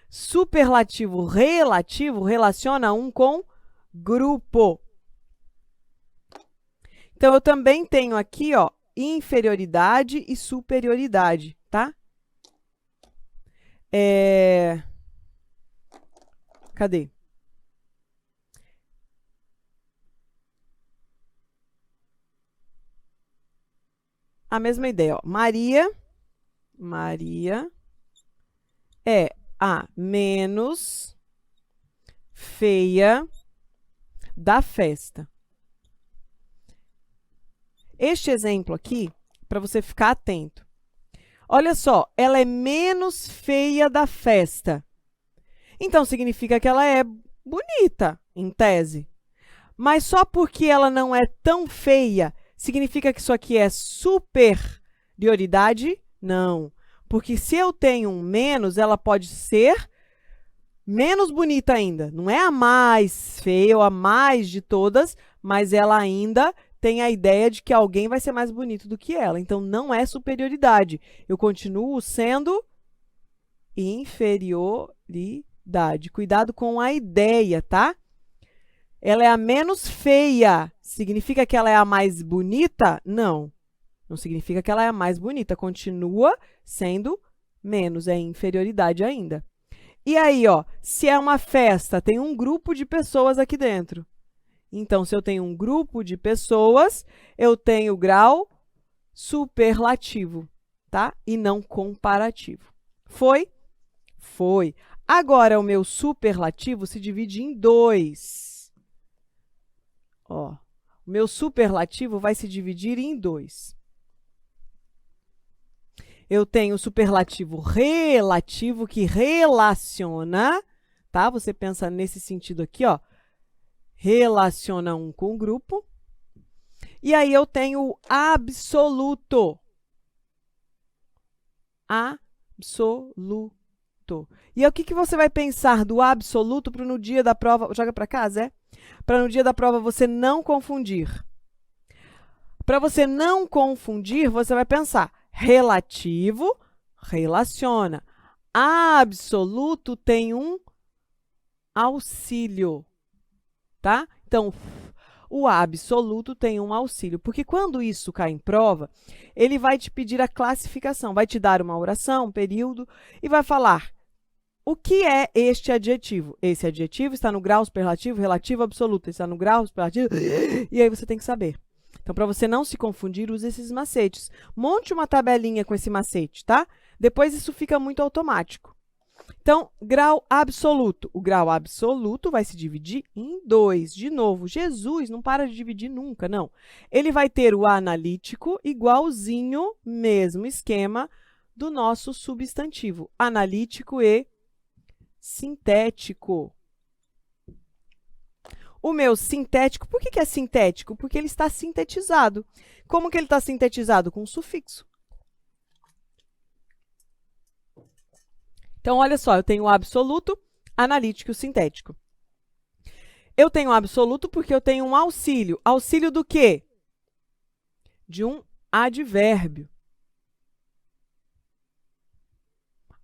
Superlativo, relativo, relaciona um com grupo. Então, eu também tenho aqui, ó, inferioridade e superioridade, tá? Cadê? A mesma ideia, ó. Maria é a menos feia da festa. Este exemplo aqui, para você ficar atento. Olha só, ela é menos feia da festa. Então, significa que ela é bonita, em tese. Mas só porque ela não é tão feia, significa que isso aqui é superioridade? Não. Porque se eu tenho um menos, ela pode ser menos bonita ainda. Não é a mais feia ou a mais de todas, mas ela ainda tem a ideia de que alguém vai ser mais bonito do que ela. Então, não é superioridade. Eu continuo sendo inferioridade. Cuidado com a ideia, tá? Ela é a menos feia. Significa que ela é a mais bonita? Não. Não significa que ela é a mais bonita. Continua sendo menos. É inferioridade ainda. E aí, ó, se é uma festa, tem um grupo de pessoas aqui dentro. Então, se eu tenho um grupo de pessoas, eu tenho grau superlativo, tá? E não comparativo. Foi? Foi. Agora, o meu superlativo se divide em dois. Ó, o meu superlativo vai se dividir em dois. Eu tenho o superlativo relativo, que relaciona, tá? Você pensa nesse sentido aqui, ó. Relaciona um com o grupo. E aí, eu tenho o absoluto. Absoluto. E aí, o que você vai pensar do absoluto para no dia da prova... Joga para cá, Zé? Para no dia da prova você não confundir. Para você não confundir, você vai pensar relativo, relaciona. Absoluto tem um auxílio, tá? Então, o absoluto tem um auxílio, porque quando isso cai em prova, ele vai te pedir a classificação, vai te dar uma oração, um período, e vai falar o que é este adjetivo. Esse adjetivo está no grau superlativo, relativo, absoluto, está no grau superlativo, e aí você tem que saber. Então, para você não se confundir, use esses macetes. Monte uma tabelinha com esse macete, tá? Depois isso fica muito automático. Então, grau absoluto. O grau absoluto vai se dividir em dois. De novo, Jesus não para de dividir nunca, não. Ele vai ter o analítico igualzinho, mesmo esquema, do nosso substantivo, analítico e sintético. O meu sintético, por que é sintético? Porque ele está sintetizado. Como que ele está sintetizado? Com um sufixo. Então, olha só, eu tenho o absoluto, analítico e o sintético. Eu tenho o absoluto porque eu tenho um auxílio. Auxílio do quê? De um advérbio.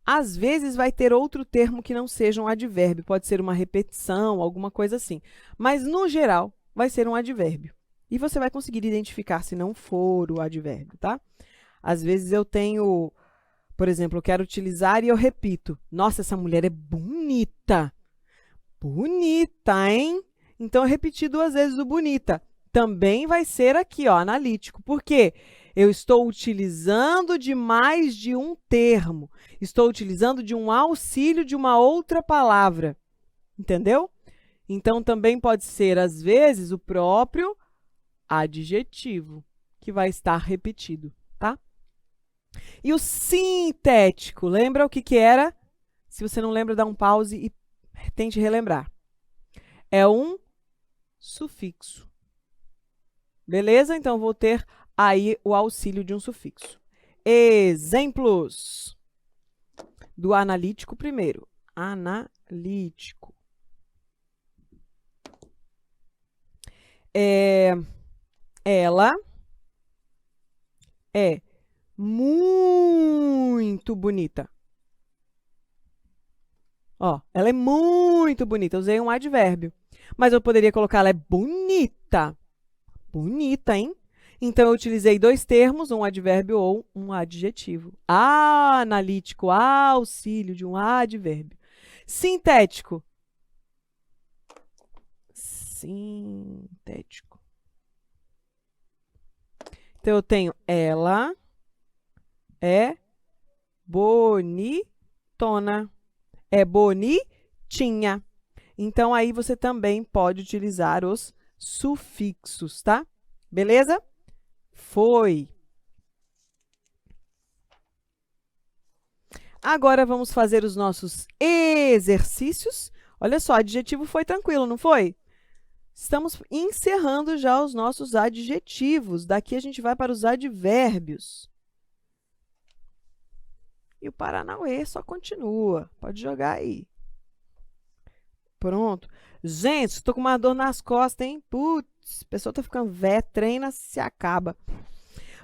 Às vezes vai ter outro termo que não seja um advérbio, pode ser uma repetição, alguma coisa assim. Mas, no geral, vai ser um advérbio. E você vai conseguir identificar se não for o advérbio, tá? Às vezes eu tenho, por exemplo, eu quero utilizar e eu repito. Nossa, essa mulher é bonita. Bonita, hein? Então, eu repeti 2 vezes o bonita. Também vai ser aqui, ó, analítico. Por quê? Eu estou utilizando de mais de um termo. Estou utilizando de um auxílio de uma outra palavra. Entendeu? Então, também pode ser, às vezes, o próprio adjetivo, que vai estar repetido, tá? E o sintético, lembra o que era? Se você não lembra, dá um pause e tente relembrar. É um sufixo. Beleza? Então, vou ter aí o auxílio de um sufixo. Exemplos do analítico primeiro. Analítico. Ela é muito bonita. Ó, ela é muito bonita. Eu usei um advérbio. Mas eu poderia colocar ela é bonita. Bonita, hein? Então, eu utilizei 2 termos, um advérbio ou um adjetivo. Analítico, auxílio de um advérbio. Sintético. Sintético. Então, eu tenho ela é bonitona. É bonitinha. Então, aí você também pode utilizar os sufixos, tá? Beleza? Foi. Agora, vamos fazer os nossos exercícios. Olha só, adjetivo foi tranquilo, não foi? Estamos encerrando já os nossos adjetivos. Daqui a gente vai para os advérbios. E o Paranauê só continua. Pode jogar aí. Pronto. Gente, estou com uma dor nas costas, hein? Putz, a pessoa tá ficando velha, treina, se acaba.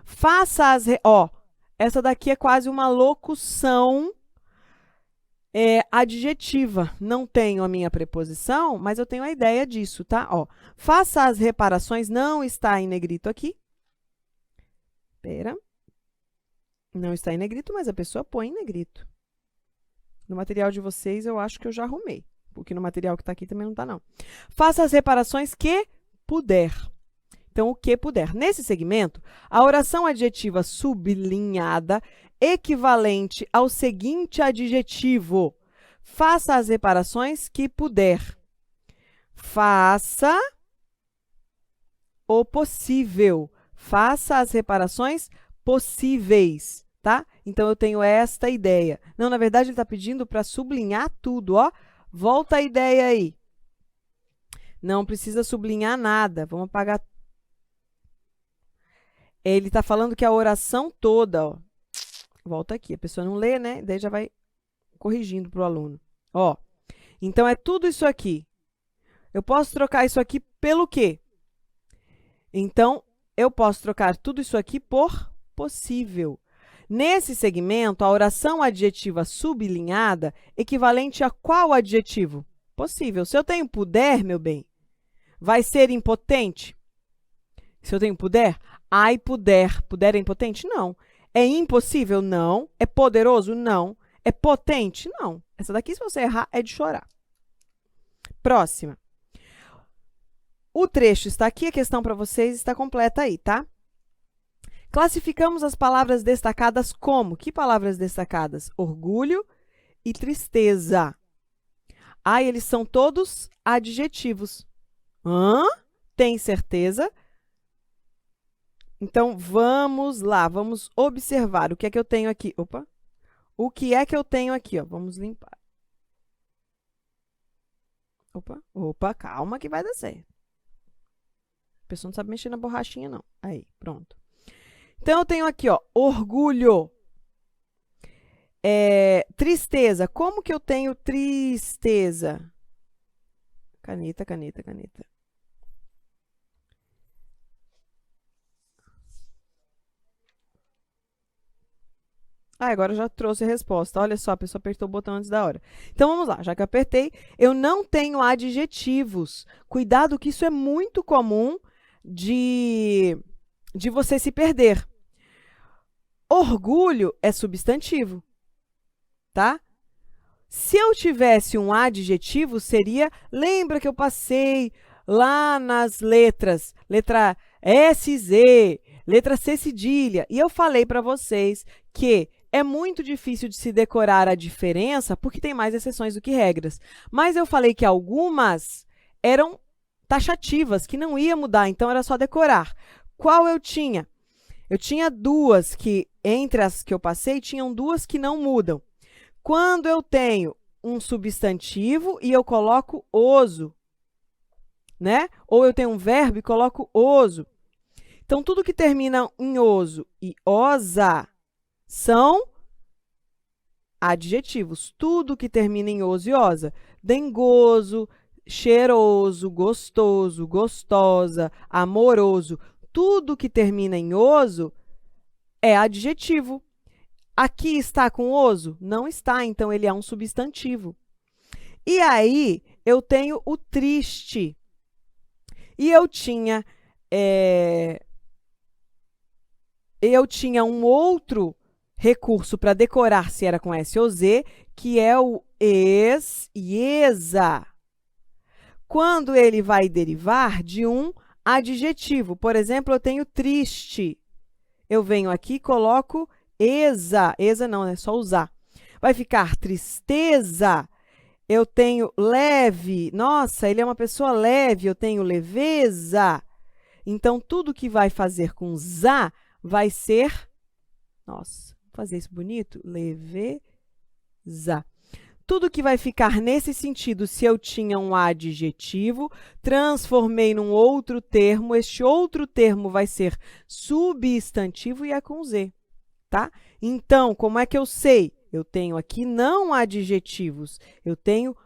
Faça as... Ó, essa daqui é quase uma locução adjetiva. Não tenho a minha preposição, mas eu tenho a ideia disso, tá? Ó, faça as reparações, não está em negrito aqui. Espera. Não está em negrito, mas a pessoa põe em negrito. No material de vocês, eu acho que eu já arrumei. Porque no material que está aqui também não está, não. Faça as reparações que puder. Então, o que puder. Nesse segmento, a oração adjetiva sublinhada equivalente ao seguinte adjetivo. Faça as reparações que puder. Faça o possível. Faça as reparações possíveis, tá? Então, eu tenho esta ideia. Não, na verdade, ele está pedindo para sublinhar tudo, ó. Volta a ideia aí. Não precisa sublinhar nada. Vamos apagar. Ele está falando que a oração toda, ó. Volta aqui. A pessoa não lê, né? Daí já vai corrigindo para o aluno. Ó. Então, é tudo isso aqui. Eu posso trocar isso aqui pelo quê? Então, eu posso trocar tudo isso aqui por possível. Nesse segmento, a oração adjetiva sublinhada equivalente a qual adjetivo? Possível. Se eu tenho puder, meu bem, vai ser impotente? Se eu tenho puder, ai, puder. Puder é impotente? Não. É impossível? Não. É poderoso? Não. É potente? Não. Essa daqui, se você errar, é de chorar. Próxima. O trecho está aqui, a questão para vocês está completa aí, tá? Classificamos as palavras destacadas como? Que palavras destacadas? Orgulho e tristeza. Ah, eles são todos adjetivos. Hã? Tem certeza? Então, vamos lá, vamos observar. O que é que eu tenho aqui? Opa, o que é que eu tenho aqui, ó? Vamos limpar. Opa, calma que vai dar certo. A pessoa não sabe mexer na borrachinha, não. Aí, pronto. Então, eu tenho aqui, ó, orgulho. Tristeza. Como que eu tenho tristeza? Caneta. Agora eu já trouxe a resposta. Olha só, a pessoa apertou o botão antes da hora. Então, vamos lá. Já que eu apertei, eu não tenho adjetivos. Cuidado que isso é muito comum de você se perder. Orgulho é substantivo, tá? Se eu tivesse um adjetivo, seria... Lembra que eu passei lá nas letras, letra S, Z, letra C cedilha, e eu falei para vocês que é muito difícil de se decorar a diferença, porque tem mais exceções do que regras. Mas eu falei que algumas eram taxativas, que não ia mudar, então era só decorar. Qual eu tinha? Eu tinha duas que, entre as que eu passei, tinham duas que não mudam. Quando eu tenho um substantivo e eu coloco oso, né? Ou eu tenho um verbo e coloco oso. Então, tudo que termina em oso e osa são adjetivos. Tudo que termina em oso e osa. Dengoso, cheiroso, gostoso, gostosa, amoroso. Tudo que termina em oso é adjetivo. Aqui está com oso? Não está, então ele é um substantivo. E aí, eu tenho o triste. E eu tinha um outro recurso para decorar se era com S ou Z, que é o es e esa. Quando ele vai derivar de um adjetivo. Por exemplo, eu tenho triste. Eu venho aqui e coloco esa. Esa não, é só usar. Vai ficar tristeza. Eu tenho leve. Nossa, ele é uma pessoa leve. Eu tenho leveza. Então, tudo que vai fazer com za vai ser... Nossa, vou fazer isso bonito. Leveza. Tudo que vai ficar nesse sentido, se eu tinha um adjetivo, transformei num outro termo, este outro termo vai ser substantivo e é com Z, tá? Então, como é que eu sei? Eu tenho aqui não adjetivos, eu tenho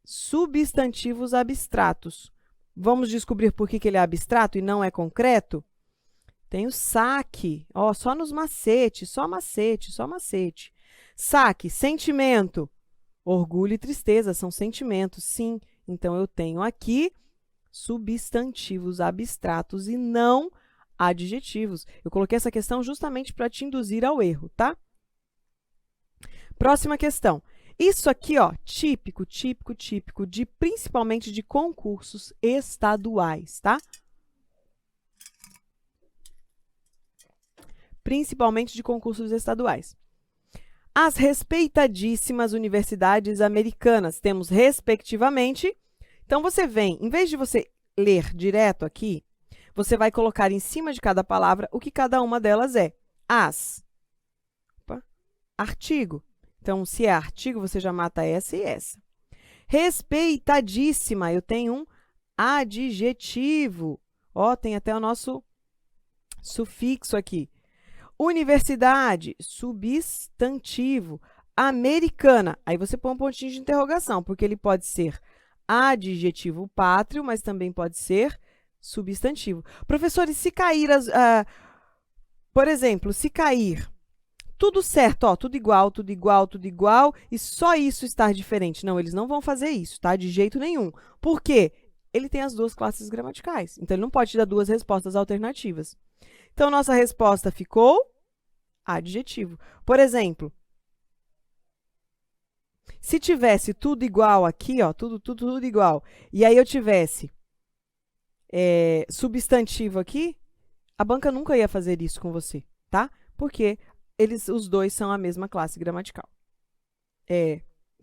substantivos abstratos. Vamos descobrir por que ele é abstrato e não é concreto? Tem o saque, ó, só nos macetes, só macete, só macete. Saque, sentimento. Orgulho e tristeza são sentimentos, sim. Então, eu tenho aqui substantivos abstratos e não adjetivos. Eu coloquei essa questão justamente para te induzir ao erro, tá? Próxima questão. Isso aqui, ó, típico, principalmente de concursos estaduais, tá? Principalmente de concursos estaduais. As respeitadíssimas universidades americanas. Temos, respectivamente. Então, você vem, em vez de você ler direto aqui, você vai colocar em cima de cada palavra o que cada uma delas é. As. Artigo. Então, se é artigo, você já mata essa e essa. Respeitadíssima, eu tenho um adjetivo. Ó, tem até o nosso sufixo aqui. Universidade, substantivo. Americana, aí você põe um pontinho de interrogação, porque ele pode ser adjetivo pátrio, mas também pode ser substantivo. Professores, se cair, por exemplo, se cair, tudo certo, ó, tudo igual, e só isso estar diferente. Não, eles não vão fazer isso, tá? De jeito nenhum. Por quê? Ele tem as duas classes gramaticais, então ele não pode te dar duas respostas alternativas. Então, nossa resposta ficou adjetivo. Por exemplo, se tivesse tudo igual aqui, ó, tudo igual, e aí eu tivesse substantivo aqui, a banca nunca ia fazer isso com você, tá? Porque os dois são a mesma classe gramatical.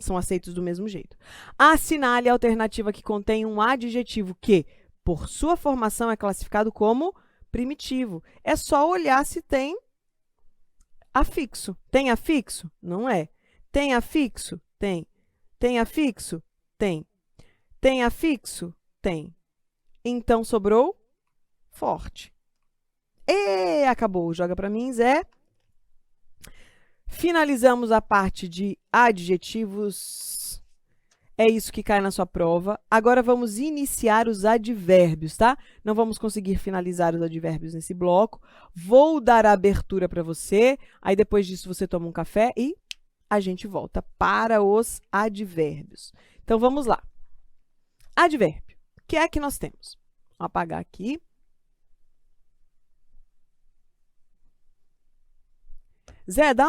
São aceitos do mesmo jeito. Assinale a alternativa que contém um adjetivo que, por sua formação, é classificado como primitivo. É só olhar se tem afixo. Tem afixo? Não é. Tem afixo? Tem. Tem afixo? Tem. Tem afixo? Tem. Então, sobrou forte. E acabou. Joga para mim, Zé. Finalizamos a parte de adjetivos. É isso que cai na sua prova. Agora vamos iniciar os advérbios, tá? Não vamos conseguir finalizar os advérbios nesse bloco. Vou dar a abertura para você. Aí depois disso você toma um café e a gente volta para os advérbios. Então vamos lá. Advérbio. O que é que nós temos? Vou apagar aqui. Zé, dá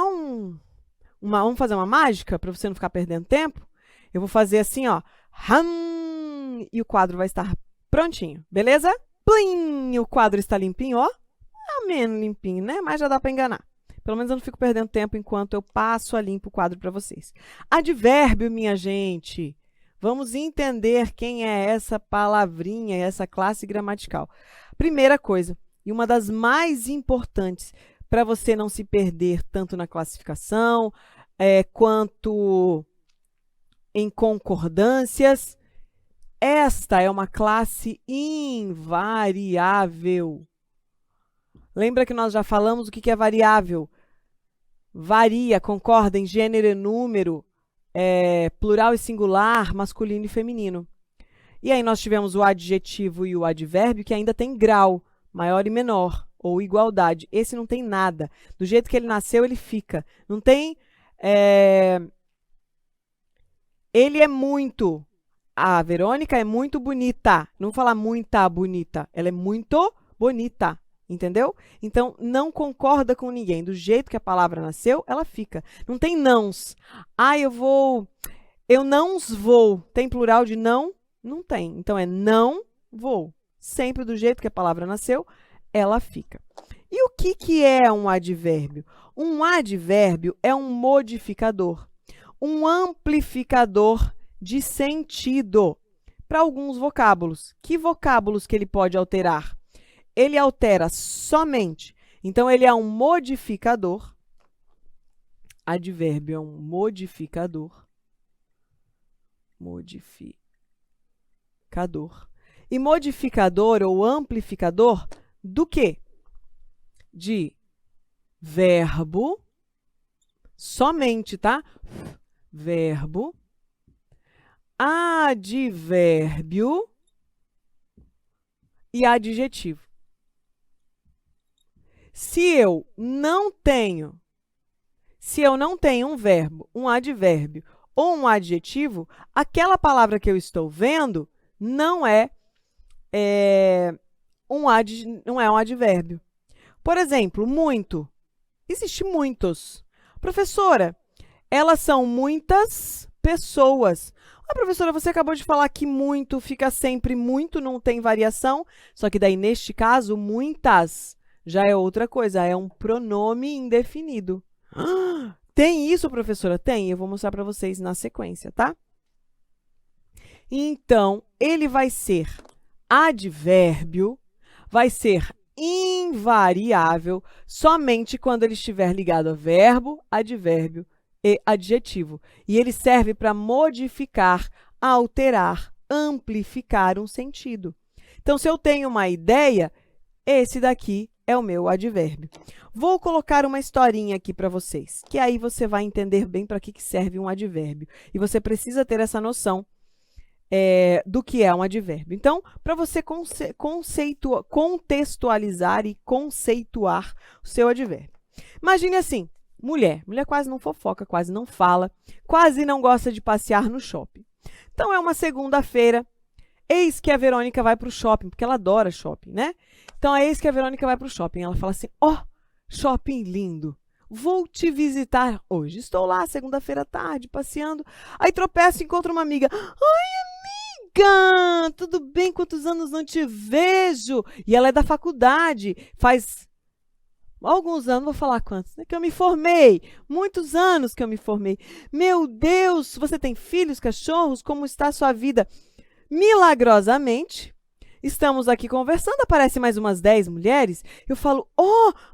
vamos fazer uma mágica para você não ficar perdendo tempo? Eu vou fazer assim, ó. Hum, e o quadro vai estar prontinho, beleza? Plim! O quadro está limpinho, ó. Menos limpinho, né? Mas já dá para enganar. Pelo menos eu não fico perdendo tempo enquanto eu passo a limpo o quadro para vocês. Advérbio, minha gente. Vamos entender quem é essa palavrinha, essa classe gramatical. Primeira coisa, e uma das mais importantes para você não se perder tanto na classificação quanto em concordâncias, esta é uma classe invariável. Lembra que nós já falamos o que é variável? Varia, concorda em gênero e número, plural e singular, masculino e feminino. E aí nós tivemos o adjetivo e o advérbio que ainda tem grau, maior e menor, ou igualdade. Esse não tem nada. Do jeito que ele nasceu, ele fica. Não tem... Ele é muito... A Verônica é muito bonita. Não vou falar muita bonita. Ela é muito bonita. Entendeu? Então, não concorda com ninguém. Do jeito que a palavra nasceu, ela fica. Não tem nãos. Ah, eu não vou. Tem plural de não? Não tem. Então, é não vou. Sempre do jeito que a palavra nasceu, ela fica. E o que é um advérbio? Um advérbio é um modificador, um amplificador de sentido para alguns vocábulos. Que vocábulos que ele pode alterar? Ele altera somente. Então, ele é um modificador. Advérbio é um modificador. Modificador. E modificador ou amplificador do quê? De verbo, somente, tá? Verbo, advérbio e adjetivo. Se eu não tenho um verbo, um advérbio ou um adjetivo, aquela palavra que eu estou vendo não é um advérbio. Por exemplo, muito. Existe muitos. Professora, elas são muitas pessoas. Ah, professora, você acabou de falar que muito fica sempre muito, não tem variação. Só que daí, neste caso, muitas já é outra coisa, é um pronome indefinido. Ah, tem isso, professora? Tem, eu vou mostrar para vocês na sequência, tá? Então, ele vai ser advérbio, vai ser invariável somente quando ele estiver ligado a verbo, advérbio e adjetivo. E ele serve para modificar, alterar, amplificar um sentido. Então, se eu tenho uma ideia, esse daqui é o meu advérbio. Vou colocar uma historinha aqui para vocês, que aí você vai entender bem para que serve um advérbio. E você precisa ter essa noção do que é um advérbio. Então, para você contextualizar e conceituar o seu advérbio. Imagine assim, mulher. Mulher quase não fofoca, quase não fala, quase não gosta de passear no shopping. Então, é uma segunda-feira, eis que a Verônica vai para o shopping, porque ela adora shopping, né? Então, é eis que a Verônica vai para o shopping. Ela fala assim, ó, shopping lindo. Vou te visitar hoje. Estou lá, segunda-feira à tarde, passeando. Aí tropeço e encontro uma amiga. Ai, amiga, tudo bem? Quantos anos não te vejo? E ela é da faculdade. Faz alguns anos, vou falar quantos, né? Que eu me formei. Muitos anos que eu me formei. Meu Deus, você tem filhos, cachorros? Como está a sua vida? Milagrosamente, estamos aqui conversando, aparecem mais umas 10 mulheres. Eu falo,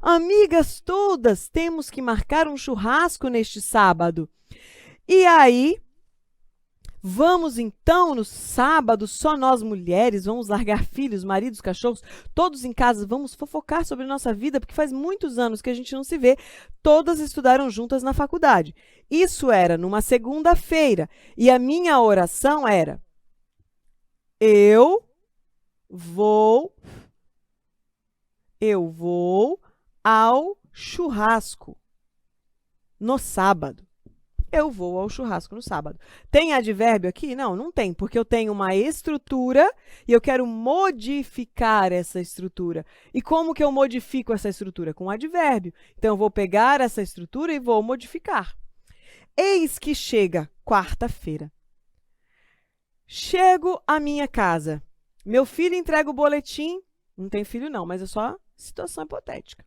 amigas todas, temos que marcar um churrasco neste sábado. E aí, vamos então no sábado, só nós mulheres, vamos largar filhos, maridos, cachorros, todos em casa, vamos fofocar sobre nossa vida, porque faz muitos anos que a gente não se vê, todas estudaram juntas na faculdade. Isso era numa segunda-feira, e a minha oração era: eu vou ao churrasco no sábado. Eu vou ao churrasco no sábado. Tem advérbio aqui? Não, não tem, porque eu tenho uma estrutura e eu quero modificar essa estrutura. E como que eu modifico essa estrutura? Com advérbio. Então, eu vou pegar essa estrutura e vou modificar. Eis que chega quarta-feira. Chego à minha casa. Meu filho entrega o boletim. Não tem filho não, mas é só situação hipotética.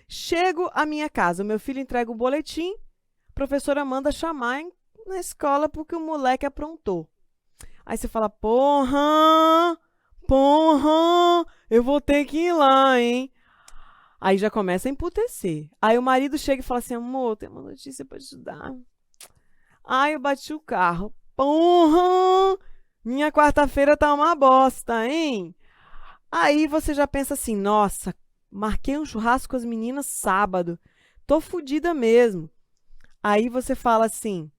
Chego à minha casa. O meu filho entrega o boletim. A professora manda chamar na escola porque o moleque aprontou. Aí você fala, porra, eu vou ter que ir lá, hein? Aí já começa a emputecer. Aí o marido chega e fala assim, amor, tem uma notícia para te dar. Ai, eu bati o carro. Porra, minha quarta-feira tá uma bosta, hein? Aí você já pensa assim, nossa, marquei um churrasco com as meninas sábado. Tô fodida mesmo. Aí você fala assim,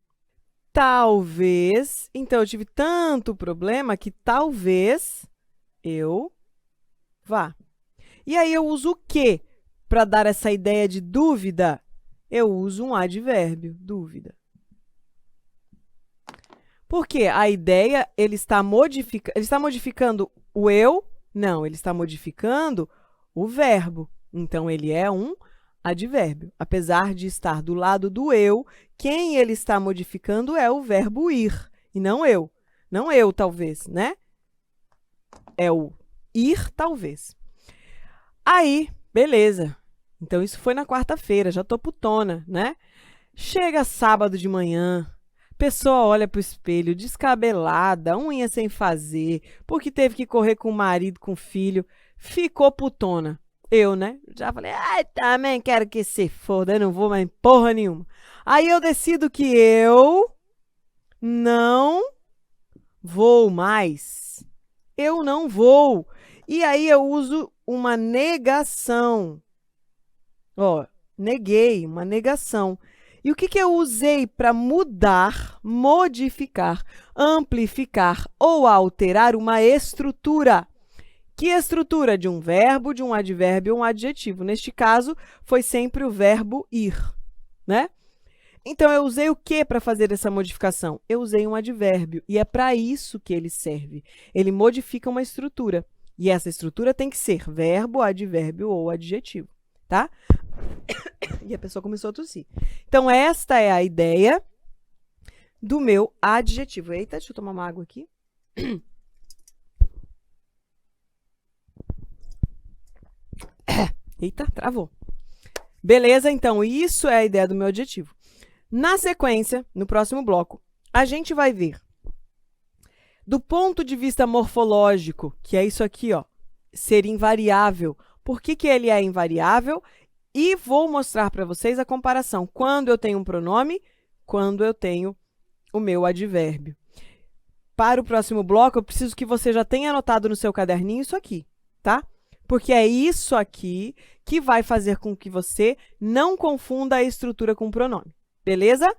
talvez, então eu tive tanto problema que talvez eu vá. E aí eu uso o quê para dar essa ideia de dúvida? Eu uso um advérbio, dúvida. Porque a ideia, ele está modificando o eu? Não, ele está modificando o verbo. Então, ele é um advérbio. Apesar de estar do lado do eu, quem ele está modificando é o verbo ir, e não eu. Não eu, talvez, né? É o ir, talvez. Aí, beleza. Então, isso foi na quarta-feira, já tô putona, né? Chega sábado de manhã, pessoa olha pro espelho, descabelada, unha sem fazer, porque teve que correr com o marido, com o filho, ficou putona. Eu, né? Já falei, ai, também quero que se foda, eu não vou mais porra nenhuma. Aí eu decido que eu não vou mais. Eu não vou. E aí eu uso uma negação. Ó, neguei, uma negação. E o que que eu usei para mudar, modificar, amplificar ou alterar uma estrutura? Que estrutura? De um verbo, de um advérbio ou um adjetivo. Neste caso, foi sempre o verbo ir, né? Então, eu usei o que para fazer essa modificação? Eu usei um advérbio, e é para isso que ele serve. Ele modifica uma estrutura, e essa estrutura tem que ser verbo, advérbio ou adjetivo, tá? E a pessoa começou a tossir. Então, esta é a ideia do meu adjetivo. Eita, deixa eu tomar uma água aqui. Eita, travou. Beleza, então, isso é a ideia do meu adjetivo. Na sequência, no próximo bloco, a gente vai ver, do ponto de vista morfológico, que é isso aqui, ó, ser invariável. Por que que ele é invariável? E vou mostrar para vocês a comparação. Quando eu tenho um pronome, quando eu tenho o meu advérbio. Para o próximo bloco, eu preciso que você já tenha anotado no seu caderninho isso aqui, tá? Porque é isso aqui que vai fazer com que você não confunda a estrutura com o pronome. Beleza?